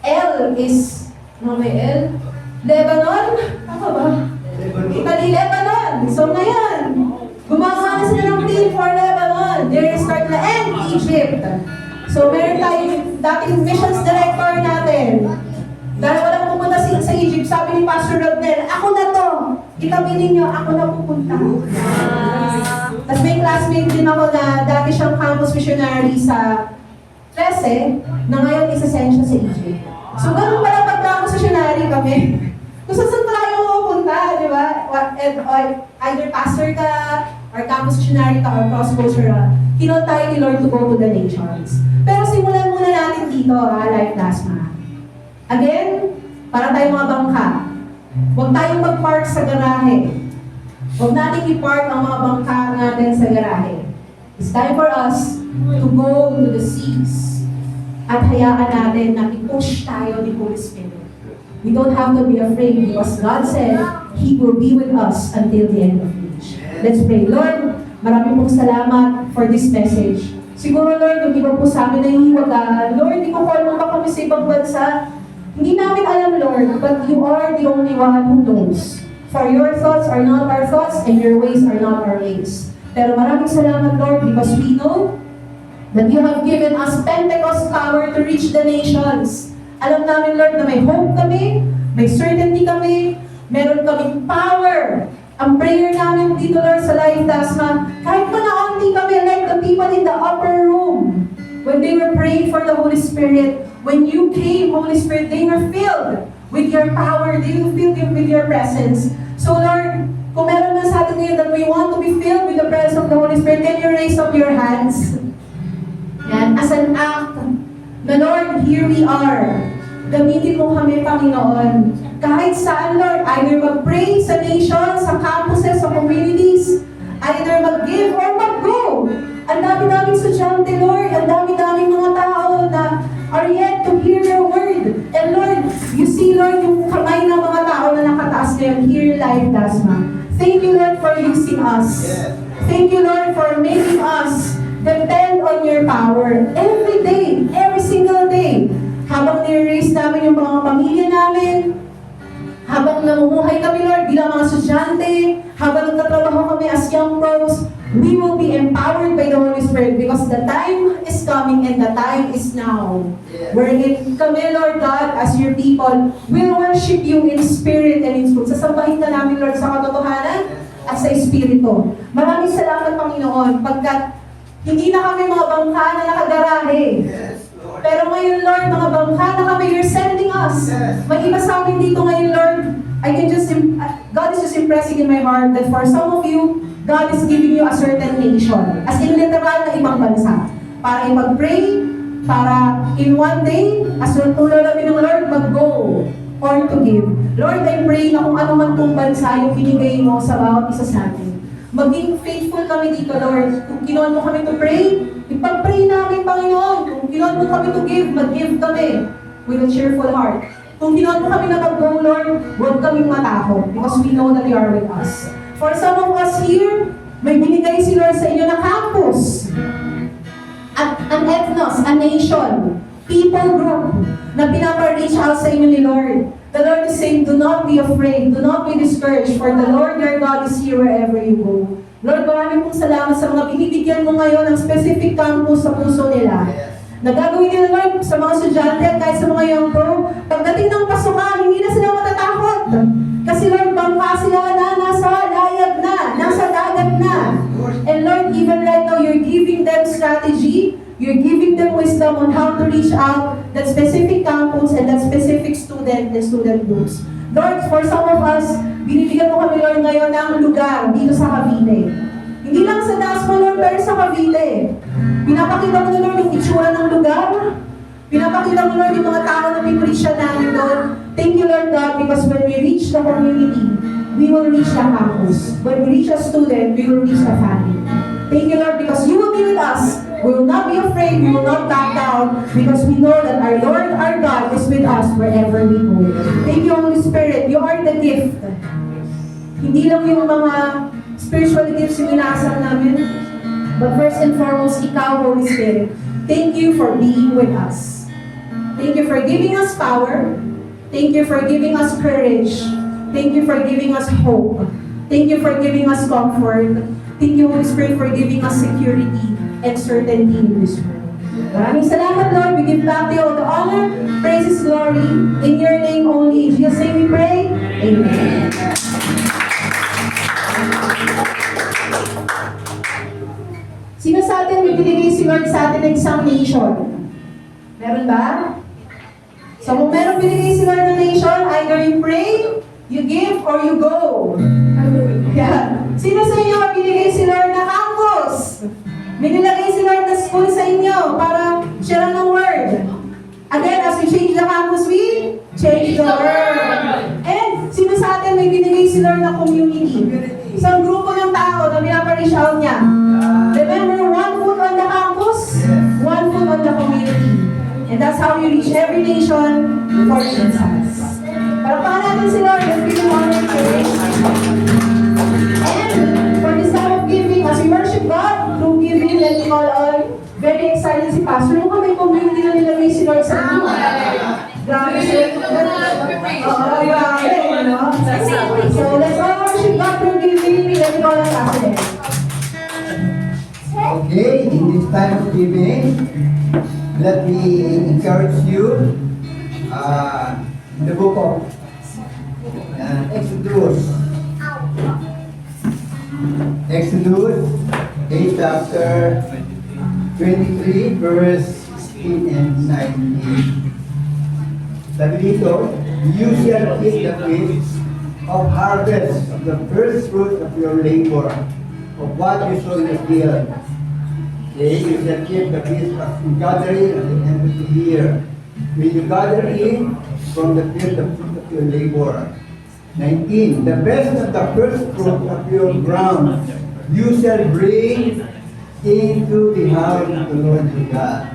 L is, ano may L? Lebanon? Tama ba? Italy, Lebanon. So ngayon, gumagawa na sila ng team for Lebanon. They start na, and Egypt. So meron tayong dating missions director natin. Dahil walang pupunta sa Egypt, sabi ni Pastor Rodnel, ako na to. Itabi ninyo, ako na pupunta. Tapos may classmate din ako na dati siyang campus missionary sa 13, na ngayon isa-send siya sa Egypt. So ganun pala pag campus missionary kami. Kung saan tayo pupunta, di ba? Either pastor ka, or campus missionary ka, or cross-cultural. Kinol tayo ni Lord to go to the nations. Pero simulan muna natin dito, Life Plasma. Again, para tayong mga bangka. Huwag tayong mag-park sa garahe. Huwag natin i-park ang mga bangka natin sa garahe. It's time for us to go to the seas. At hayaan natin na i-push tayo ni Holy Spirit. We don't have to be afraid because God said He will be with us until the end of age. Let's pray. Lord, maraming pong salamat for this message. Siguro, Lord, yung iba po sa amin na hiwagaan. Lord, di ko call mo ba kami sa ibang bansa? Hindi namin alam, Lord, but you are the only one who knows. For your thoughts are not our thoughts, and your ways are not our ways. Pero maraming salamat, Lord, because we know that you have given us Pentecost power to reach the nations. Alam namin, Lord, na may hope kami, may certainty kami, meron kaming power. Ang prayer namin dito, Lord, sa Life Tasma, kahit pa naunti kami, like the people in the upper room, when they were praying for the Holy Spirit, when you came, Holy Spirit, they were filled with your power, they were filled with your presence. So Lord, kung meron na sa atin ngayon that we want to be filled with the presence of the Holy Spirit, can you raise up your hands? Yan, as an act, na Lord, here we are. Gamitin mo kami, Panginoon. Kahit saan, Lord, either mag-pray sa nations, sa campuses, sa communities, either mag-give or mag-go. Ang dami-daming estudyante, Lord. Ang dami-daming mga tao na are yet to hear your word. And Lord, you see, Lord, yung kamay ng mga tao na nakataas ngayon, here Life Dasma. Thank you, Lord, for using us. Thank you, Lord, for making us depend on your power every day, every single day. Habang nire-raise namin yung mga pamilya namin, habang namumuhay kami, Lord, bilang mga estudyante, habang nagtatrabaho kami as young pros, we will be empowered by the Holy Spirit because the time is coming and the time is now. Wherein kami, Lord God, as your people, will worship you in spirit and in truth. Sasambahin ka namin, Lord, sa katotohanan at sa espiritu. Maraming salamat, Panginoon, pagkat hindi na kami mga bangka na nakagarahe. Pero ngayon, Lord, mga bangka na kami, you're sending us. May iba sa amin dito ngayon, Lord, God is just impressing in my heart that for some of you, God is giving you a certain nation. As in literal na ibang bansa. Para ipag-pray, para in one day, as tulad namin ng Lord, mag-go or to give. Lord, I pray na kung ano man kung bansa yung binigay mo sa bawat isa sa atin. Maging faithful kami dito, Lord. Kung kinuha mo kami to pray, ipag-pray namin, Panginoon. Kung kinuha mo kami to give, mag-give kami with a cheerful heart. Kung kinuha mo kami na mag-go, Lord, huwag kaming matakot because we know that you are with us. For some of us here, may binigay si Lord sa inyo na campus. At an ethnos, a nation, people group na pinapa-reach out sa inyo ni Lord. The Lord is saying, do not be afraid, do not be discouraged, for the Lord your God is here wherever you go. Lord, maraming pong salamat sa mga binibigyan mo ngayon ng specific campus sa puso nila. Nagagawin nila, Lord, sa mga estudyante at kahit sa mga young pro, pagdating ng pasukan, hindi na sila matatakot. Kasi Lord, bangka sila na nasa layag na, nasa dagat na. And Lord, even right now, you're giving them strategy, you're giving them wisdom on how to reach out that specific campus and that specific student and student groups. Lord, for some of us, binibigyan mo kami, Lord, ngayon ng lugar dito sa Cavite. Hindi lang sa Dasma, Lord, pero sa Cavite. Pinapakita mo na, Lord, yung itsura ng lugar. Pinapakita mo, Lord, yung mga tao na pipreach namin, Lord. Thank you, Lord God, because when we reach the community, we will reach the campus. When we reach a student, we will reach the family. Thank you, Lord, because you will be with us. We will not be afraid, we will not back down, because we know that our Lord, our God, is with us wherever we go. Thank you, Holy Spirit. You are the gift. Hindi lang yung mga spiritual gifts yung inaasam namin, but first and foremost, ikaw, Holy Spirit. Thank you for being with us. Thank you for giving us power. Thank you for giving us courage. Thank you for giving us hope. Thank you for giving us comfort. Thank you, Holy Spirit, for giving us security and certainty in this world. Maraming salamat, Lord. We give back to you all the honor, praises, glory. In your name only. In Jesus' name we pray. Amen. Sino sa atin may binigay si Lord sa atin ng isang nation? Meron ba? So kung meron binigay si Lord ng nation, either you pray, you give, or you go. Yeah. Sino sa inyo binigay si Lord na campus? May nilagay si Lord na school sa inyo para share ng word. Again, as we change the campus, we change the world. And sino sa atin may binigay si Lord na community? Isang grupo ng tao na pinapa-reach out niya. Remember, one foot on the campus, one foot on the community. And that's how you reach every nation for Jesus. Parapahan natin si Lord. Let's give Him honor and praise. And for this time of giving, as we worship God through giving, let me call on very excited si Pastor. Nung may community na nilagay si Lord sa inyo. Grabe sila. Oo, grabe. So let's all worship God through giving. Let me call on Pastor. Okay, in this time of giving, let me encourage you in the book of Exodus. Exodus 8 chapter 23 verse 16 and 19. Sabi dito, you shall eat the fruits of harvest of the first fruit of your labor, of what you sow in the field. Okay, you shall keep the feast of gathering at the end of the year. When you gather in from the field the fruit of your labor. 19. The best of the first fruit of your ground you shall bring into the house of the Lord your God.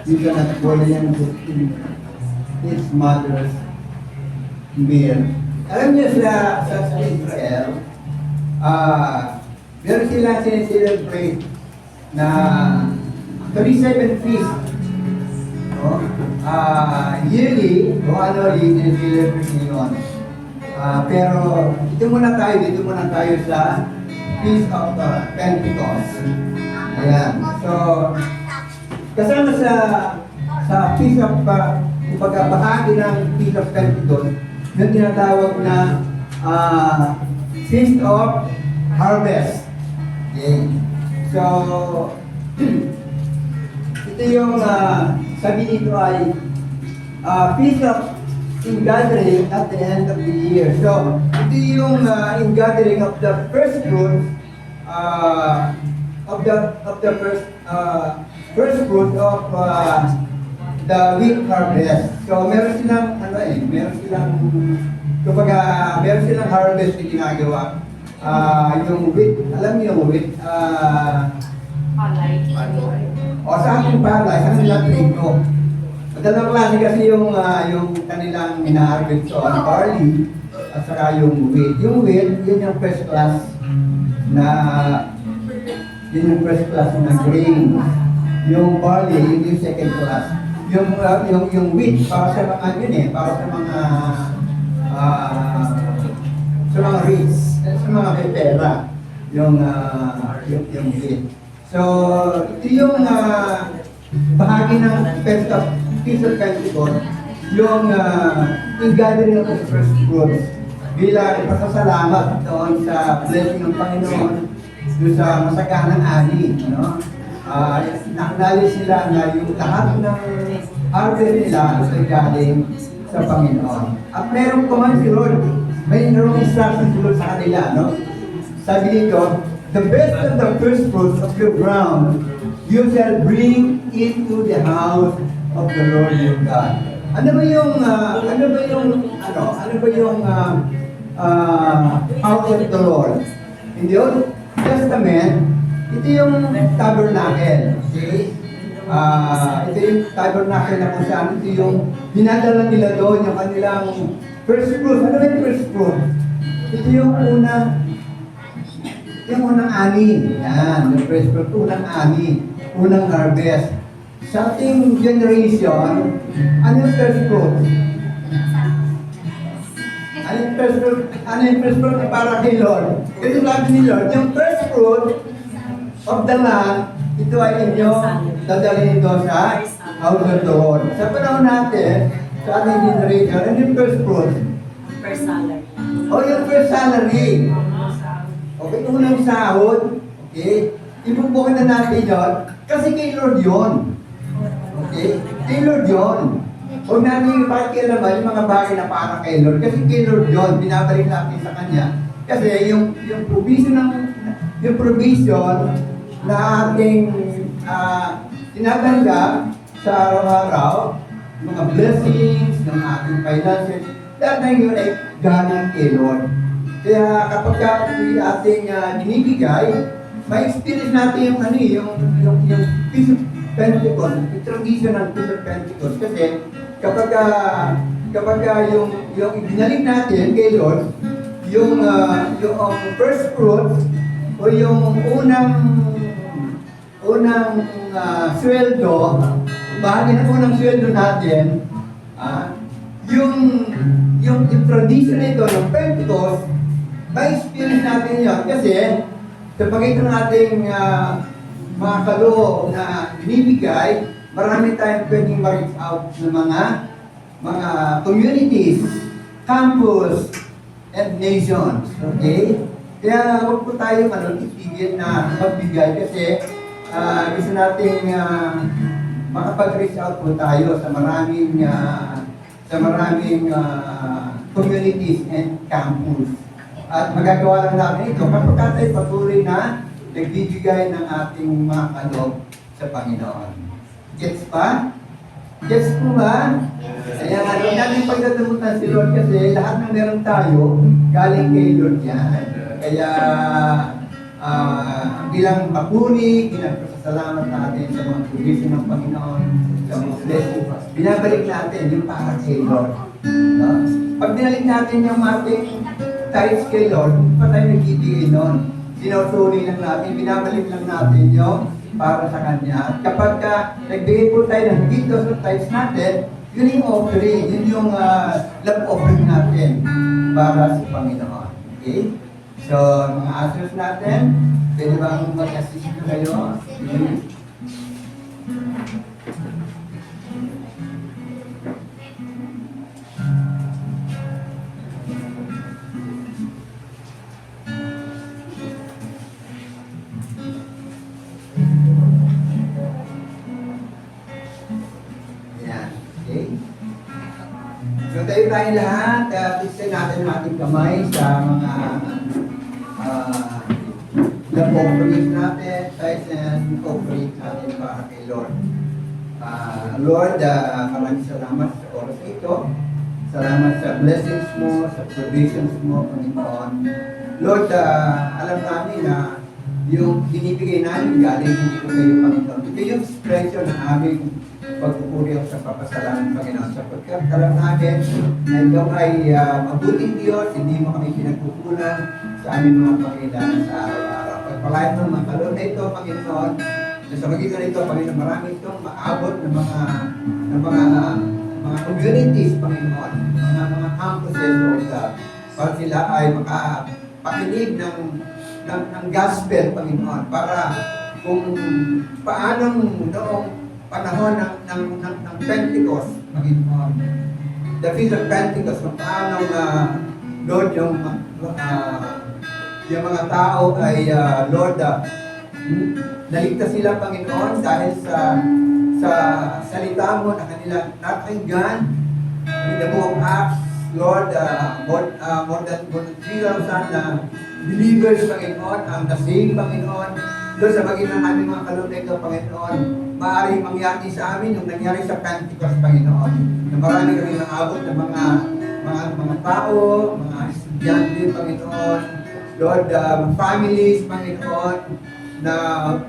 You shall not boil them in his mother's meal. Alam niyo sa Israel, meron sila sineselebrate na 37 feast. No? Yearly o annually sineselebrate ngayon. Pero dito muna tayo sa Feast of Pentecost. Ayan. So, kasama sa Feast of pagkabahagi ng Feast of Pentecost, yung tinatawag na Feast of Harvest. Okay. So, ito yung sabi dito ay Feast of ingathering at the end of the year. So, ito yung ingathering of the first fruit of the first fruit of the wheat harvest. So meron silang meron silang harvest na ginagawa. Yung wheat, alam niyo yung wheat, o sa ating palay, sa kanilang trigo. Madalang klase kasi yung kanilang ina-harvest so, ang barley at saka yung wheat. Yung wheat, yun yung first class na grain. Yung barley, yun yung second class. Yung wheat, para sa mga yun para sa mga rich, sa mga may pera, yung wheat. So, ito yung bahagi ng Feast of Pentecost, yung gathering of the first fruits bilang pasasalamat doon sa blessing ng Panginoon doon sa masaganang ani, no? Na-acknowledge sila na yung lahat ng harvest nila ay galing sa Panginoon. At meron command si Lord, mayroong instruction si Lord sa kanila, no? Sabi dito, the best of the first fruits of your ground, you shall bring into the house of the Lord your God. Ano ba yung house of the Lord? In the Old Testament, ito yung tabernacle. Okay? Ito yung tabernacle na kung saan ito yung dinadala nila doon, yung kanilang first fruit. Ano ba yung first fruit? Ito yung unang ani. Yan, yung first fruit, unang ani, unang harvest. Sa ating generation, ano yung first fruit? Ano yung first fruit na para kay Lord? Kasi sabi ni Lord, yung first fruit of the land, ito ay inyo dadalhin doon sa house of the Lord. Sa panahon natin, sa ating generation, ano yung first fruit? First salary. Yung first salary. Okay, unang sahod. Okay? Ibubukin na natin yun. Kasi kay Lord yun. Okay? Kay Lord yun. Huwag natin ipakialaman yung mga bagay na para kay Lord. Kasi kay Lord yun. Binabalik natin sa Kanya. Kasi yung provision na ating tinatanggap sa araw-araw, mga blessings, ng ating finances, lahat na yun ay galing kay Lord. Kaya kapag ating binibigay, may experience natin yung Feast of Pentecost, yung tradition ng Feast of Pentecost. Kasi kapag yung ibinalik natin kay Lord, yung first fruit o yung unang sweldo, bahagi ng unang sweldo natin, yung tradition nito ng Pentecost, may experience natin yan kasi sa pagitan ng ating mga kaloob na binibigay, marami tayong pwedeng ma-reach out ng mga communities, campus, and nations. Okay? Kaya huwag po tayo itigil na magbigay kasi gusto nating makapag-reach out po tayo sa maraming communities and campus. At magagawa lang namin ito kapag tayo patuloy na nagbibigay ng ating mga kaloob sa Panginoon. Gets pa? Gets po ba? Kaya nga, huwag natin pagdadamutan si Lord kasi lahat ng meron tayo, galing kay Lord yan. Kaya bilang papuri, pinagpasalamat natin sa mga provision ng Panginoon, sa mga blessing, binabalik natin yung para kay Lord. No? Pag binalik natin yung ating tithes kay Lord, pa tayo nagbibigay nun. Sinusuri lang natin, binabalik lang natin yung para sa Kanya. At kapag nagbigay po tayo ng higit sa tithes natin, yun yung offering, yun yung love offering natin para sa Panginoon. Okay? So, mga answers natin, pwede bang mag-assist kayo? Yan. Okay? So, tayo tayong lahat, pagsin natin ang ating kamay sa mga love offerings natin, tithes and offerings natin para kay Lord. Lord, maraming salamat sa oras na ito. Salamat sa blessings mo, sa provisions mo, Panginoon. Lord, alam namin na yung binibigay namin galing hindi ko kayo, Panginoon. Ito yung expression ng aming pagpupuri at sa papasalamat, Panginoon. Sapagkat alam namin na ikaw ay mabuting Diyos, hindi mo kami pinagkukulang sa aming mga pangailangan sa araw-araw. Pagpalain mo mga kalon na ito, Panginoon, na sa magitan nito, Panginoon, marami itong maabot ng mga communities, Panginoon, mga campuses, Lord God, para sila ay makapakinig ng gospel, Panginoon, para kung paanong noong panahon ng Pentecost, Panginoon, the Feast of Pentecost, kung paanong, Lord, yung mga tao ay, Lord, naligtas sila, Panginoon, dahil sa salita mo na kanila napakinggan in the book of Acts, Lord, more than 3,000 na believers, Panginoon, ang nasing, Panginoon. Lord, sa bagay ng aming mga kaloob na ito, Panginoon, maaaring mangyari sa amin yung nangyari sa Pentecost, Panginoon, na marami kami nakabot ng mga tao, mga estudyante, Panginoon, Lord, families, Panginoon, na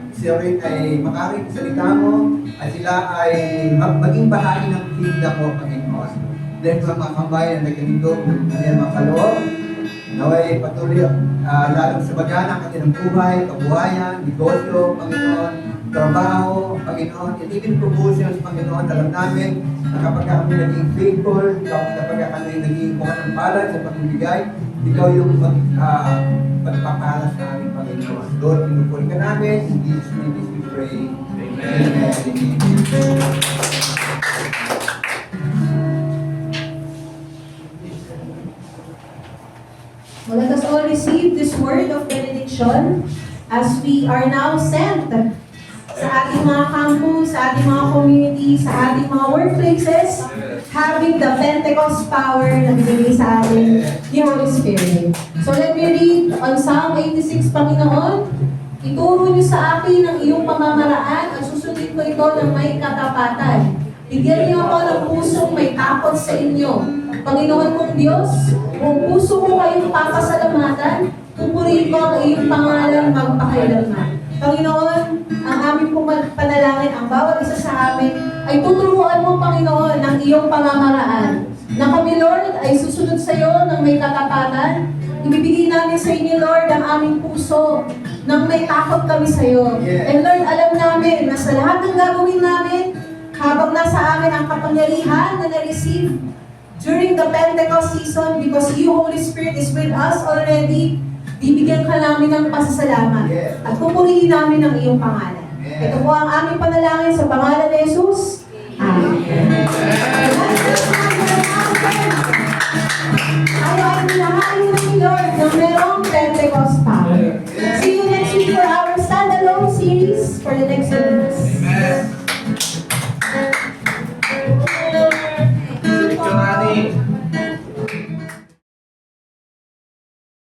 sila rin ay makaring salita mo at sila ay maging bahagi ng kingdom mo, Panginoon. Then mga kambayan na ganito, mga kaloob, naway patuloy lalong sa bagana ang kanilang buhay, kabuhayan, negosyo, Panginoon, trabaho, Panginoon, and even promotions, Panginoon. Alam namin na kapag kami naging faithful, kapag kami naging mukhang ng palad sa pagbibigay, ikaw yung pagpapalas sa aming Panginoon. Lord, pinupuri ka namin. In Jesus' name we pray. Amen. Well, let us all receive this word of benediction as we are now sent sa ating mga campus, sa ating mga community, sa ating mga workplaces, having the Pentecost power na binigay sa atin ni Holy Spirit. So let me read on Psalm 86, Panginoon. Ituro niyo sa akin ang iyong pamamaraan at susundin ko ito ng may katapatan. Bigyan niyo ako ng pusong may takot sa inyo. Panginoon kong Diyos, kung puso ko kayong papasalamatan, pupurihin ko ang iyong pangalan magpakailanman. Panginoon, ang aming panalangin, ang bawat isa sa amin, ay tuturuan mo, Panginoon, ng iyong pamamaraan. Na kami, Lord, ay susunod sa iyo ng may katapatan. Ibibigay namin sa inyo, Lord, ang aming puso nang may takot kami sa iyo. And Lord, alam namin na sa lahat ng gagawin namin, habang nasa amin ang kapangyarihan na na-receive during the Pentecost season, because you, Holy Spirit, is with us already, bibigyan ka namin ng pasasalamat at pupurihin namin ang iyong pangalan. Ito po ang aming panalangin sa pangalan ni Jesus.